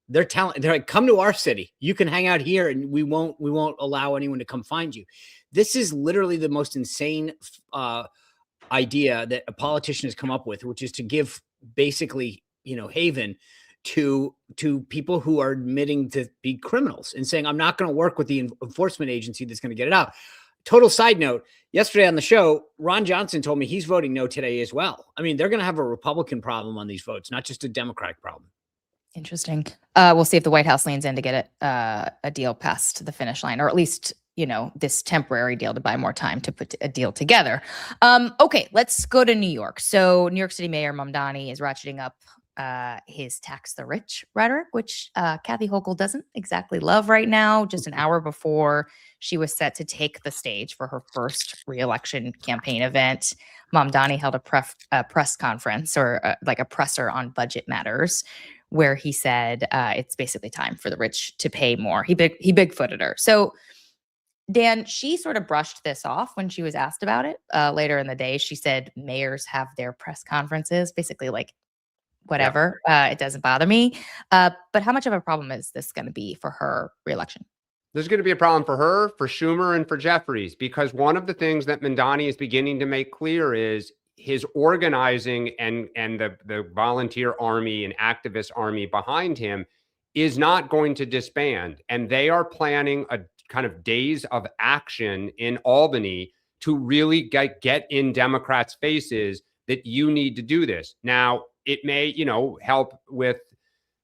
S1: they're like, come to our city. You can hang out here and we won't allow anyone to come find you. This is literally the most insane idea that a politician has come up with, which is to give basically, haven to people who are admitting to be criminals and saying, I'm not going to work with the enforcement agency that's going to get it out. Total side note, yesterday on the show, Ron Johnson told me he's voting no today as well. I mean, they're going to have a Republican problem on these votes, not just a Democratic problem.
S2: Interesting. We'll see if the White House leans in to get a deal past the finish line, or at least, this temporary deal to buy more time to put a deal together. Okay, let's go to New York. So New York City Mayor Mamdani is ratcheting up his tax the rich rhetoric, which Kathy Hochul doesn't exactly love right now. Just an hour before she was set to take the stage for her first re-election campaign event, Mamdani held a press conference, or like a presser on budget matters, where he said it's basically time for the rich to pay more. He bigfooted her. So Dan, she sort of brushed this off when she was asked about it later in the day. She said mayors have their press conferences, basically like, whatever, it doesn't bother me. But how much of a problem is this going to be for her reelection?
S3: There's going to be a problem for her, for Schumer, and for Jeffries, because one of the things that Mamdani is beginning to make clear is his organizing and the volunteer army and activist army behind him is not going to disband. And they are planning a kind of days of action in Albany to really get in Democrats' faces that you need to do this. Now, it may, help with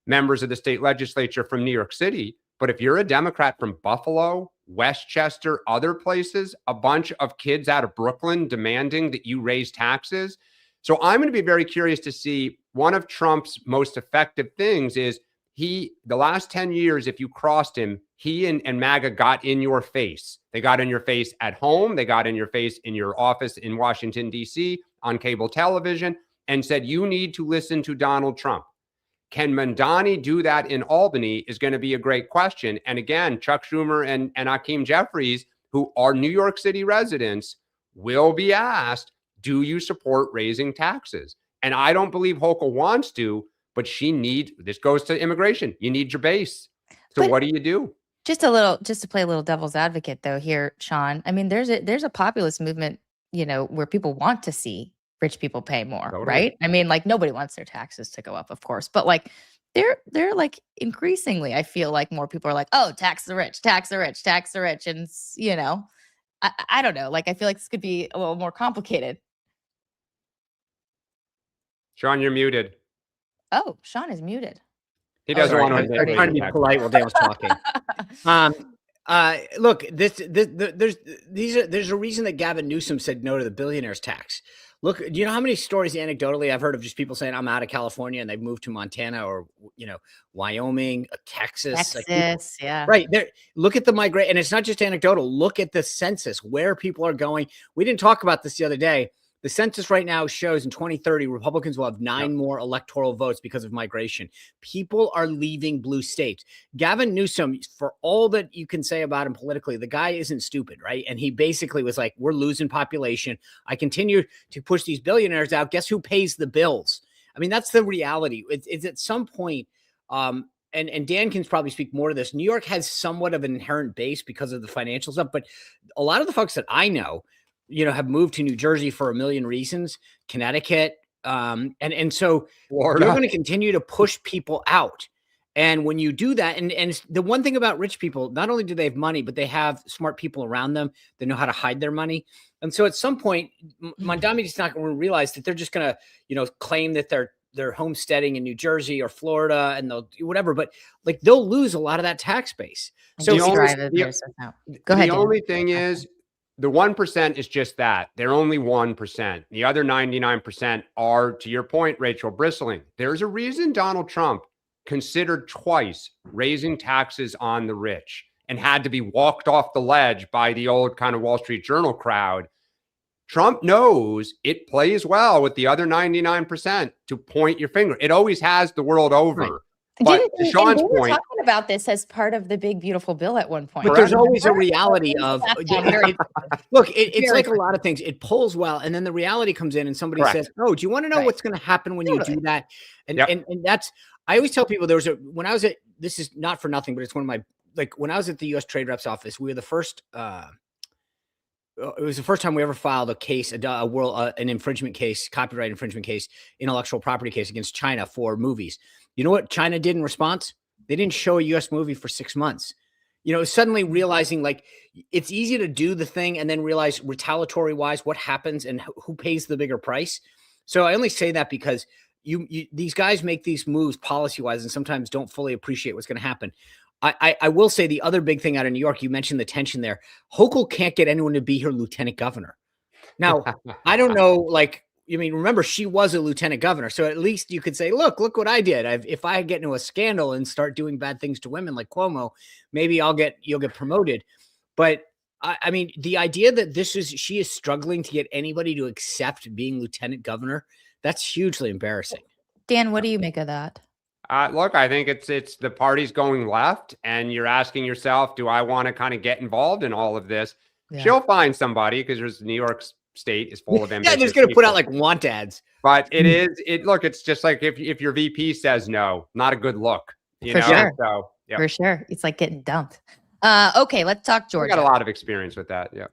S3: members of the state legislature from New York City. But if you're a Democrat from Buffalo, Westchester, other places, a bunch of kids out of Brooklyn demanding that you raise taxes. So I'm going to be very curious to see, one of Trump's most effective things is the last 10 years, if you crossed him, he and MAGA got in your face. They got in your face at home. They got in your face in your office in Washington, D.C., on cable television, and said, you need to listen to Donald Trump. Can Mamdani do that in Albany is going to be a great question. And again, Chuck Schumer and Hakeem Jeffries, who are New York City residents, will be asked, do you support raising taxes? And I don't believe Hochul wants to, but this goes to immigration. You need your base. So what do you do?
S2: Just to play a little devil's advocate though here, Sean, I mean, there's a populist movement, where people want to see rich people pay more, totally. Right? I mean, like, nobody wants their taxes to go up, of course, but like they're like increasingly, I feel like more people are like, oh, tax the rich, tax the rich, tax the rich. And I don't know, like, I feel like this could be a little more complicated.
S3: Sean, you're muted.
S2: Oh, Sean is muted.
S3: He doesn't want to.
S1: I'm trying to be polite while Dan was talking. Look, there's a reason that Gavin Newsom said no to the billionaires tax. Look, do you know how many stories anecdotally I've heard of just people saying I'm out of California and they've moved to Montana or Wyoming, Texas,
S2: yeah,
S1: right there. Look at the migration, and it's not just anecdotal. Look at the census, where people are going. We didn't talk about this the other day. The census right now shows in 2030, Republicans will have 9 more electoral votes because of migration. People are leaving blue states. Gavin Newsom, for all that you can say about him politically, the guy isn't stupid, right? And he basically was like, we're losing population. I continue to push these billionaires out. Guess who pays the bills? I mean, that's the reality. It's at some point, and Dan can probably speak more to this. New York has somewhat of an inherent base because of the financial stuff, but a lot of the folks that I know, have moved to New Jersey for a million reasons, Connecticut. And so Florida. You're going to continue to push people out. And when you do that, and the one thing about rich people, not only do they have money, but they have smart people around them that know how to hide their money. And so at some point, Mamdani is not going to realize that they're just going to, claim that they're homesteading in New Jersey or Florida and they'll do whatever, but like they'll lose a lot of that tax base. So
S2: go ahead.
S3: The only thing is, the 1% is just that. They're only 1%. The other 99% are, to your point, Rachel, bristling. There's a reason Donald Trump considered twice raising taxes on the rich and had to be walked off the ledge by the old kind of Wall Street Journal crowd. Trump knows it plays well with the other 99% to point your finger. It always has the world over.
S2: Right.
S3: But
S2: Didn't
S3: to
S2: we,
S3: Sean's
S2: and we were
S3: point,
S2: talking about this as part of the big beautiful bill at one point.
S1: But there's
S3: Correct.
S1: always a reality of look. It's
S2: Very
S1: like a lot of things. It pulls well, and then the reality comes in, and somebody
S3: Correct.
S1: says, "Oh, do you want to know
S2: Right.
S1: what's going to happen when
S2: Totally.
S1: you do that?" And
S3: Yep.
S1: and that's I always tell people when I was at, this is not for nothing, but it's one of my, like, when I was at the U.S. Trade Reps office, we were the first. It was the first time we ever filed a case, an infringement case, copyright infringement case, intellectual property case against China for movies. You know what China did in response? They didn't show a U.S. movie for 6 months. Suddenly realizing, like, it's easy to do the thing and then realize retaliatory wise what happens and who pays the bigger price. So I only say that because these guys make these moves policy wise and sometimes don't fully appreciate what's going to happen. I will say the other big thing out of New York, you mentioned the tension there. Hochul can't get anyone to be her lieutenant governor. Now, I don't know, like, remember, she was a lieutenant governor. So at least you could say, look what I did. If I get into a scandal and start doing bad things to women like Cuomo, maybe you'll get promoted. But I mean, the idea that she is struggling to get anybody to accept being lieutenant governor, that's hugely embarrassing.
S2: Dan, what do you make of that?
S3: Look, I think it's the party's going left, and you're asking yourself, do I want to kind of get involved in all of this? Yeah. She'll find somebody, because there's New York State is full of ambitious.
S1: Yeah, just going to put out like want ads.
S3: But it's just like if your VP says no, not a good look.
S2: For sure.
S3: So, yeah.
S2: For sure. It's like getting dumped. Okay, let's talk Georgia.
S3: I got a lot of experience with that. Yeah.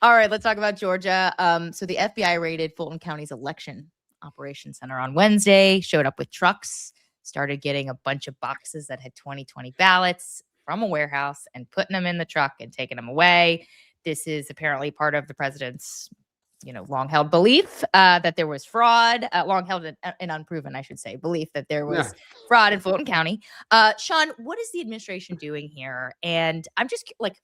S2: All right, let's talk about Georgia. So the FBI raided Fulton County's election operations center on Wednesday, showed up with trucks, started getting a bunch of boxes that had 2020 ballots from a warehouse and putting them in the truck and taking them away. This is apparently part of the president's, long-held belief that there was fraud, long-held and unproven, I should say, belief that there was fraud in Fulton County. Sean, what is the administration doing here? And I'm just like,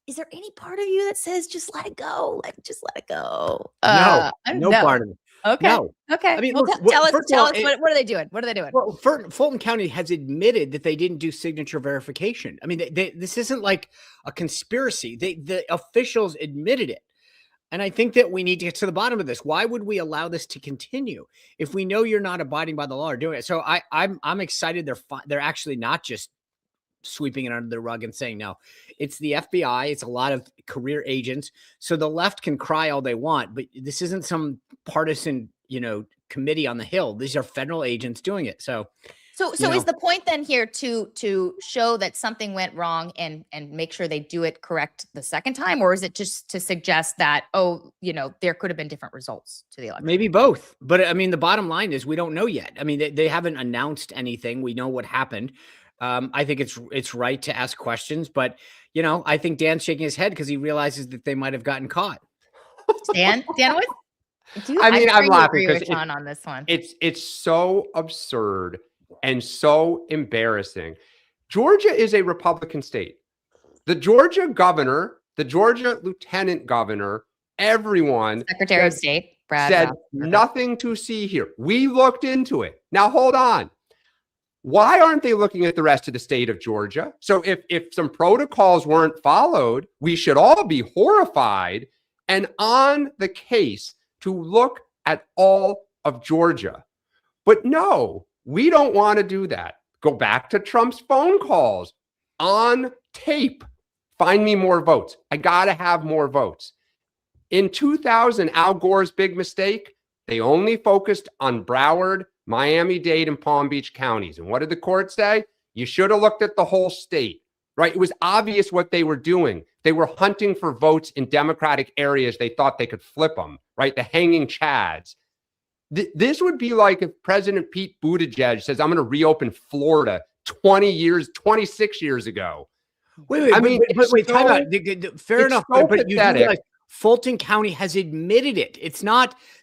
S2: is there any part of you that says just let it go? Like, just let it go?
S1: No part of it.
S2: Okay.
S1: No.
S2: Okay.
S1: I mean,
S2: well,
S1: look,
S2: tell us
S1: what
S2: are they doing? What are they doing?
S1: Well, Fulton County has admitted that they didn't do signature verification. I mean, this isn't like a conspiracy. The officials admitted it. And I think that we need to get to the bottom of this. Why would we allow this to continue if we know you're not abiding by the law or doing it? So I'm excited they're actually not just sweeping it under the rug and saying no. It's the FBI. It's a lot of career agents. So the left can cry all they want, but this isn't some partisan, committee on the Hill. These are federal agents doing it. So
S2: is the point then here to show that something went wrong and make sure they do it correct the second time? Or is it just to suggest that, there could have been different results to the election?
S1: Maybe both. But I mean, the bottom line is we don't know yet. I mean, they haven't announced anything. We know what happened. I think it's right to ask questions, but I think Dan's shaking his head because he realizes that they might have gotten caught.
S2: Dan, what?
S3: I'm laughing because
S2: Sean on this one.
S3: It's so absurd and so embarrassing. Georgia is a Republican state. The Georgia governor, the Georgia lieutenant governor, everyone,
S2: Secretary of State, Brad,
S3: said nothing to see here. We looked into it. Now hold on. Why aren't they looking at the rest of the state of Georgia? So if some protocols weren't followed, we should all be horrified and on the case to look at all of Georgia. But no, we don't want to do that. Go back to Trump's phone calls on tape. Find me more votes. I got to have more votes. In 2000, Al Gore's big mistake, they only focused on Broward, Miami-Dade, and Palm Beach counties. And what did the court say? You should have looked at the whole state, right? It was obvious what they were doing. They were hunting for votes in Democratic areas. They thought they could flip them, right? The hanging chads. This would be like if President Pete Buttigieg says, I'm going to reopen Florida 26 years ago.
S1: Wait, time out. Fair enough.
S3: So
S1: but you realize Fulton County has admitted it.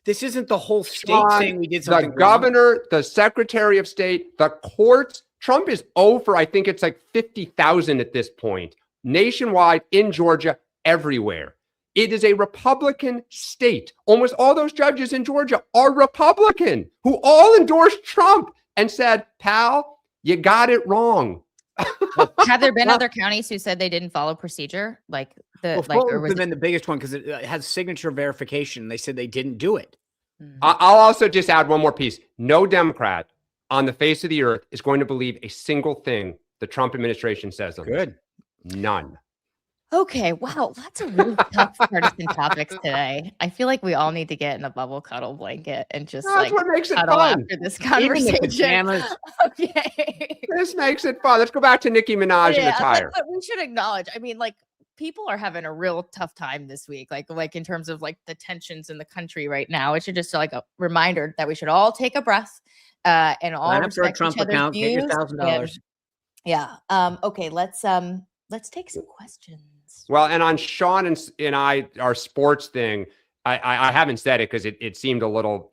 S1: This isn't the whole state saying we did something
S3: wrong. The governor, the secretary of state, the courts, Trump is over, I think it's like 50,000 at this point, nationwide, in Georgia, everywhere. It is a Republican state. Almost all those judges in Georgia are Republican who all endorsed Trump and said, pal, you got it wrong.
S2: Have there been other counties who said they didn't follow procedure?
S1: Fulton would have been the biggest one because it has signature verification. They said they didn't do it.
S3: I'll also just add one more piece. No Democrat on the face of the earth is going to believe a single thing the Trump administration says on this?
S1: Good.
S3: None.
S2: Okay, wow, lots of really tough partisan topics today. I feel like we all need to get in a bubble cuddle blanket and just
S3: That's what makes it
S2: cuddle
S3: fun.
S2: after this
S1: Even the
S2: conversation.
S1: pajamas.
S2: Okay.
S3: This makes it fun. Let's go back to Nicki Minaj and the tire.
S2: But we should acknowledge, I mean, like, people are having a real tough time this week, like in terms of like the tensions in the country right now. It should just like a reminder that we should all take a breath and all respect
S1: Trump
S2: each other's
S1: account, get your
S2: views.
S1: $1,000.
S2: Yeah. Okay. Let's take some questions.
S3: Well, and on Sean and I, our sports thing, I haven't said it because it seemed a little,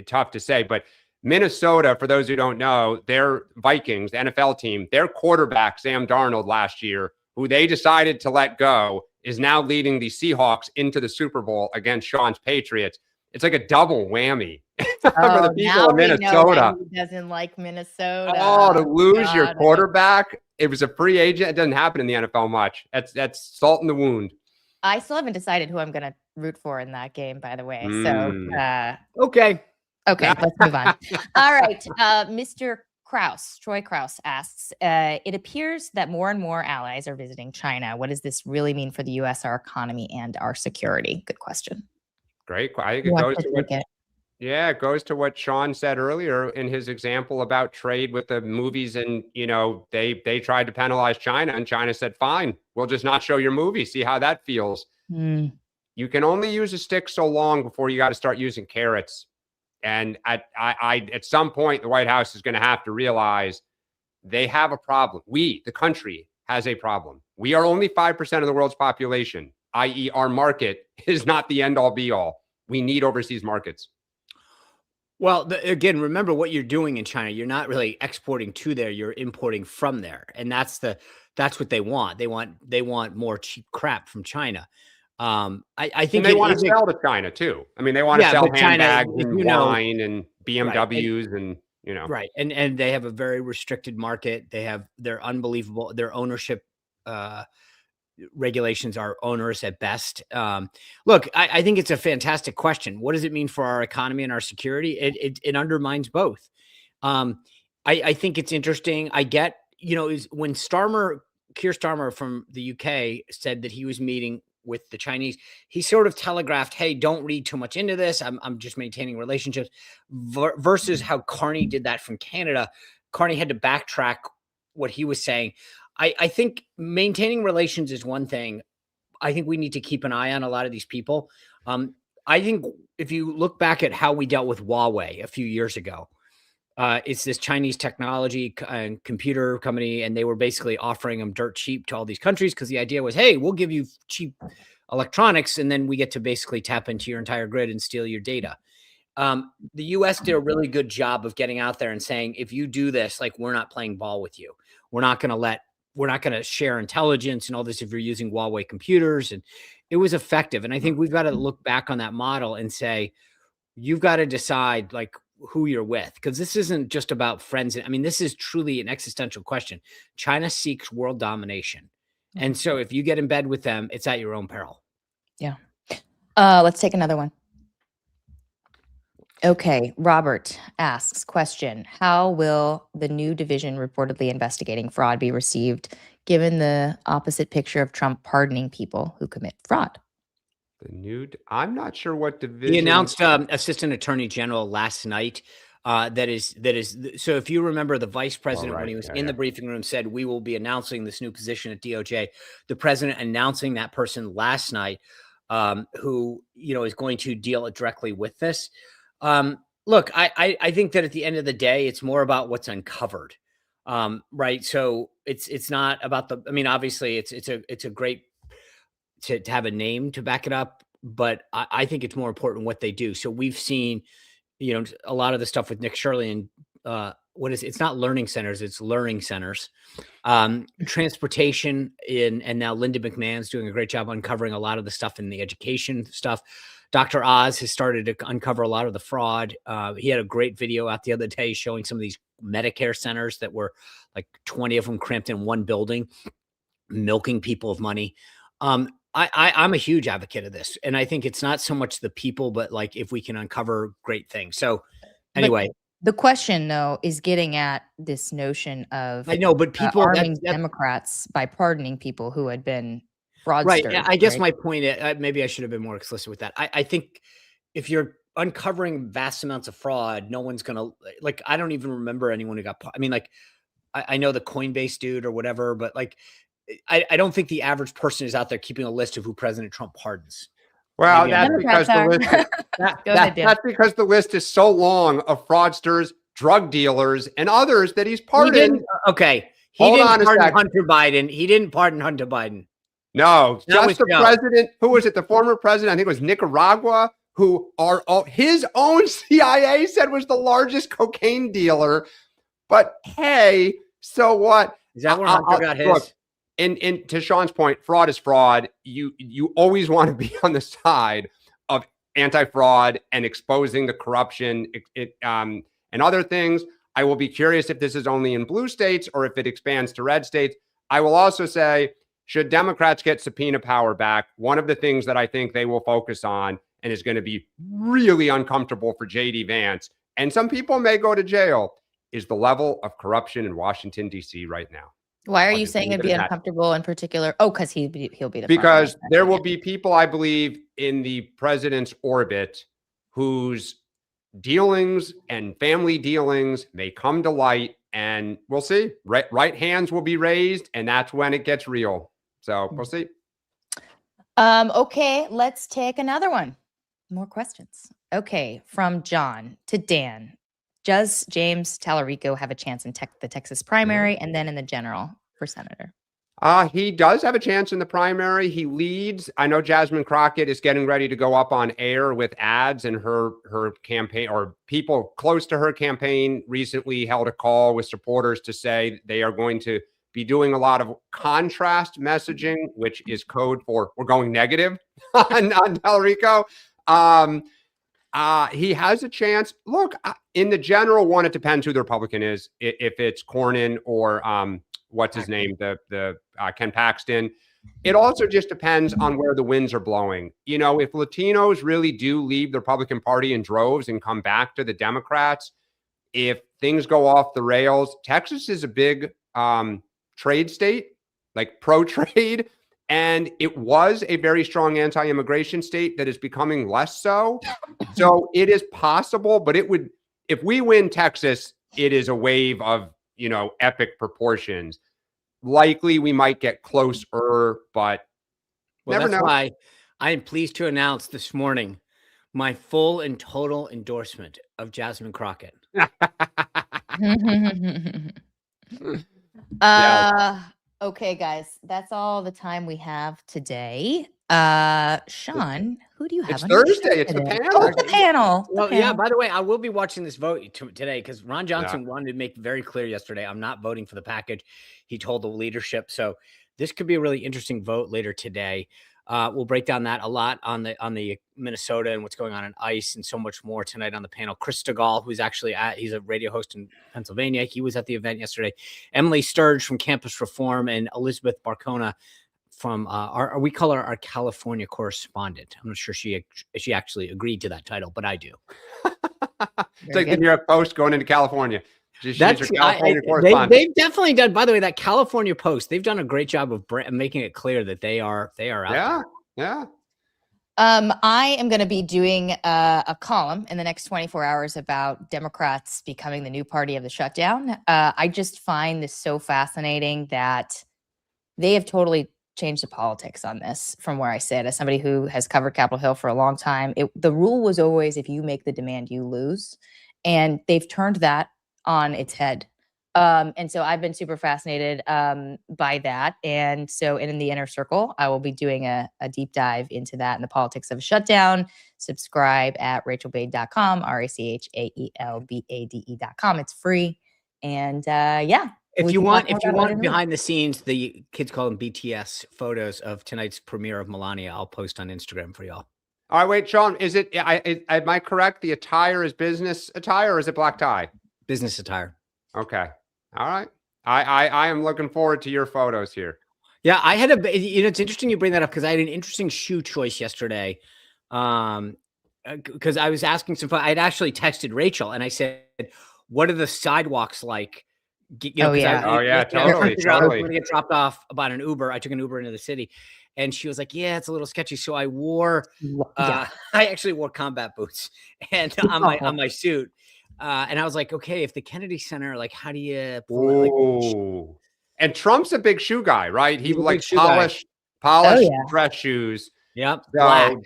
S3: tough to say, but Minnesota, for those who don't know, their Vikings, the NFL team, their quarterback, Sam Darnold last year, who they decided to let go, is now leading the Seahawks into the Super Bowl against Sean's Patriots. It's like a double whammy for the people of Minnesota.
S2: Who doesn't like Minnesota?
S3: Oh, to lose your quarterback. It was a free agent. It doesn't happen in the NFL much. That's salt in the wound.
S2: I still haven't decided who I'm going to root for in that game, by the way. So,
S1: okay,
S2: let's move on. All right. Mr. Krause, Troy Krause asks, it appears that more and more allies are visiting China. What does this really mean for the U.S., our economy, and our security? Good question.
S3: Great. I think it goes to what Sean said earlier in his example about trade with the movies. And, they tried to penalize China and China said, fine, we'll just not show your movie. See how that feels. You can only use a stick so long before you got to start using carrots. And at some point, the White House is going to have to realize they have a problem. We, the country, has a problem. We are only 5% of the world's population, i.e. our market is not the end all be all. We need overseas markets.
S1: Well, again, remember what you're doing in China. You're not really exporting to there. You're importing from there. And that's what they want. They want more cheap crap from China. I think
S3: they want to sell to China too. I mean, they want to sell handbags and wine and BMWs and
S1: right. And they have a very restricted market. They're unbelievable. Their ownership regulations are onerous at best. Look, I think it's a fantastic question. What does it mean for our economy and our security? It undermines both. I think it's interesting. I get, is when Keir Starmer from the UK said that he was meeting with the Chinese, he sort of telegraphed, hey, don't read too much into this. I'm just maintaining relationships versus how Carney did that from Canada. Carney had to backtrack what he was saying. I think maintaining relations is one thing. I think we need to keep an eye on a lot of these people. I think if you look back at how we dealt with Huawei a few years ago, it's this Chinese technology and computer company, and they were basically offering them dirt cheap to all these countries because the idea was, hey, we'll give you cheap electronics, and then we get to basically tap into your entire grid and steal your data. The U.S. did a really good job of getting out there and saying, if you do this, like, we're not playing ball with you. We're not going to share intelligence and all this if you're using Huawei computers. And it was effective. And I think we've got to look back on that model and say, you've got to decide like who you're with, because this isn't just about friends. I mean, this is truly an existential question. China seeks world domination. And so if you get in bed with them, it's at your own peril.
S2: Yeah. Let's take another one. Okay, Robert asks, question, how will the new division reportedly investigating fraud be received given the opposite picture of Trump pardoning people who commit fraud?
S3: I'm not sure what division.
S1: He announced Assistant Attorney General last night. That is. So if you remember, the vice president, when he was in the briefing room, said, we will be announcing this new position at DOJ. The president announcing that person last night, who, is going to deal directly with this. Look, I think that at the end of the day, it's more about what's uncovered. Right. So it's not about obviously it's a great to have a name to back it up, but I think it's more important what they do. So we've seen, a lot of the stuff with Nick Shirley and it's not learning centers, it's learning centers, transportation and now Linda McMahon's doing a great job uncovering a lot of the stuff in the education stuff. Dr. Oz has started to uncover a lot of the fraud. He had a great video out the other day showing some of these Medicare centers that were like 20 of them cramped in one building, milking people of money. I'm a huge advocate of this. And I think it's not so much the people, but like if we can uncover great things. So anyway.
S2: The question, though, is getting at this notion of
S1: I know, but people
S2: arming Democrats by pardoning people who had been fraudsters.
S1: Right. I guess my point, maybe I should have been more explicit with that. I think if you're uncovering vast amounts of fraud, no one's going to like, I don't even remember anyone who got, I mean, like, I know the Coinbase dude or whatever, but like, I don't think the average person is out there keeping a list of who President Trump pardons.
S3: Well, that's because the list is, that's because the list is so long of fraudsters, drug dealers, and others that he's pardoned.
S1: He didn't pardon Hunter Biden. He didn't pardon Hunter Biden.
S3: No, just the president. Who was it? The former president, I think it was Nicaragua, who his own CIA said was the largest cocaine dealer. But hey, so what?
S1: Is that where Hunter got his?
S3: Look, and to Sean's point, fraud is fraud. You always want to be on the side of anti-fraud and exposing the corruption and other things. I will be curious if this is only in blue states or if it expands to red states. I will also say, should Democrats get subpoena power back, one of the things that I think they will focus on and is going to be really uncomfortable for J.D. Vance, and some people may go to jail, is the level of corruption in Washington, D.C. right now.
S2: Why are you saying it'd be uncomfortable in particular? Oh, because he'll be the
S3: because there will be people, I believe, in the president's orbit whose dealings and family dealings may come to light, and we'll see. Right hands will be raised, and that's when it gets real. So we'll see.
S2: Okay, let's take another one. More questions. Okay, from John to Dan. Does James Tallarico have a chance in the Texas primary and then in the general for senator?
S3: He does have a chance in the primary. He leads. I know Jasmine Crockett is getting ready to go up on air with ads, and her campaign, or people close to her campaign recently held a call with supporters to say they are going to be doing a lot of contrast messaging, which is code for we're going negative on Tallarico. He has a chance. Look, in the general one, it depends who the Republican is. If it's Cornyn or what's his name, the Ken Paxton. It also just depends on where the winds are blowing. You know, if Latinos really do leave the Republican Party in droves and come back to the Democrats, if things go off the rails, Texas is a big trade state, like pro-trade. And it was a very strong anti-immigration state that is becoming less so. So it is possible, but it would, if we win Texas, it is a wave of, you know, epic proportions. Likely we might get closer, but never know.
S1: Why I am pleased to announce this morning my full and total endorsement of Jasmine Crockett.
S2: Okay, guys, that's all the time we have today. Sean, who do you have?
S3: It's Thursday. It's the panel.
S2: Oh, the panel.
S1: Well, yeah, by the way, I will be watching this vote today because Ron Johnson wanted to make very clear yesterday, I'm not voting for the package. He told the leadership. So this could be a really interesting vote later today. We'll break down that a lot on the Minnesota and what's going on in ICE and so much more tonight on the panel. Chris Stegall, who's actually he's a radio host in Pennsylvania. He was at the event yesterday. Emily Sturge from Campus Reform and Elizabeth Barcona from we call her our California correspondent. I'm not sure she actually agreed to that title, but I do.
S3: It's like the New York Post going into California. They've
S1: definitely done. By the way, that California Post, they've done a great job of making it clear that they are out there.
S3: Yeah.
S2: I am going to be doing a column in the next 24 hours about Democrats becoming the new party of the shutdown. I just find this so fascinating that they have totally changed the politics on this from where I sit. As somebody who has covered Capitol Hill for a long time, the rule was always if you make the demand, you lose. And they've turned that on its head. And so I've been super fascinated by that. And so in the inner circle, I will be doing a deep dive into that and the politics of a shutdown. Subscribe at rachelbade.com, RACHAELBADE.com. It's free. And
S1: if you want behind the scenes, the kids call them BTS photos of tonight's premiere of Melania, I'll post on Instagram for y'all.
S3: All right, wait, Sean, am I correct? The attire is business attire or is it black tie?
S1: Business attire.
S3: Okay. All right. I am looking forward to your photos here.
S1: Yeah, I had it's interesting you bring that up because I had an interesting shoe choice yesterday. Because I was asking some fun. I'd actually texted Rachel and I said, what are the sidewalks like?
S2: Oh, yeah.
S3: Totally.
S1: I was going to get dropped off about an Uber. I took an Uber into the city, and she was like, "Yeah, it's a little sketchy." So I wore, I actually wore combat boots and on my suit, and I was like, "Okay, if the Kennedy Center, like, how do you pull it?" Like,
S3: and Trump's a big shoe guy, right? He like polished dress shoes.
S1: Yep,
S3: So,
S1: black.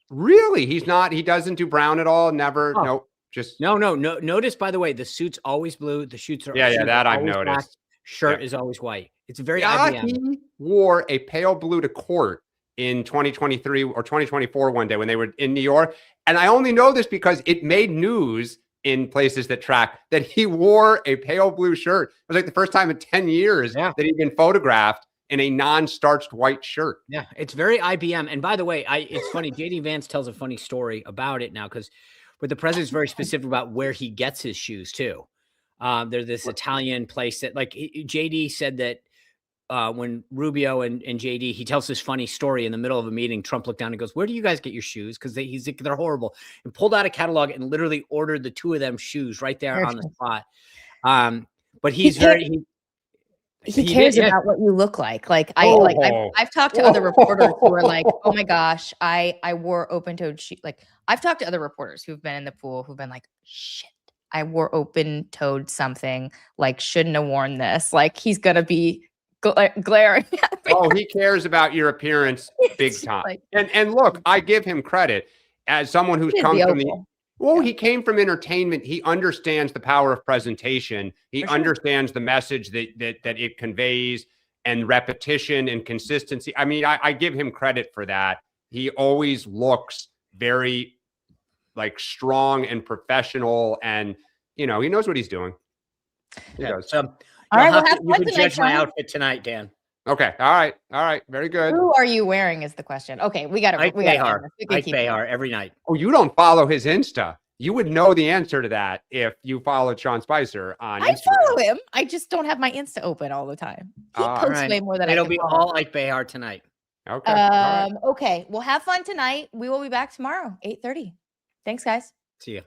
S3: Really, he doesn't do brown at all. Never.
S1: Oh.
S3: Nope. Just
S1: no. Notice, by the way, the suit's always blue. The shoots are
S3: that I've
S1: noticed.
S3: Black.
S1: Shirt is always white. It's very
S3: IBM. He wore a pale blue to court in 2023 or 2024 one day when they were in New York. And I only know this because it made news in places that track that he wore a pale blue shirt. It was like the first time in 10 years that he'd been photographed in a non-starched white shirt.
S1: Yeah, it's very IBM. And by the way, it's funny. JD Vance tells a funny story about it now but the president's very specific about where he gets his shoes too. There's this Italian place that, like, JD said that when Rubio and JD, he tells this funny story in the middle of a meeting. Trump looked down and goes, "Where do you guys get your shoes?" Because they're horrible, and pulled out a catalog and literally ordered the two of them shoes right there on the spot. But he
S2: cares about what you look like. I've talked to other reporters who are like, "Oh my gosh, I wore open-toed shoes." Like, I've talked to other reporters who've been in the pool who've been like, "Shit, I wore open-toed something. Like, shouldn't have worn this." Like, he's gonna be glaring at me.
S3: Oh, he cares about your appearance big time. And look, I give him credit as someone who's come from he came from entertainment. He understands the power of presentation. He understands the message that it conveys, and repetition and consistency. I mean, I give him credit for that. He always looks very like strong and professional, and he knows what he's doing. He does.
S2: All right,
S1: you can judge my outfit tonight, Dan.
S3: Okay. All right. Very good.
S2: Who are you wearing is the question. Okay, we got it.
S1: Ike Behar every night.
S3: Oh, you don't follow his Insta. You would know the answer to that if you followed Sean Spicer on Instagram.
S2: I follow him. I just don't have my Insta open all the time. He posts way more than
S1: It'll be all Ike Behar tonight.
S3: Okay.
S2: Okay. Well, have fun tonight. We will be back tomorrow, 8:30. Thanks, guys.
S1: See you.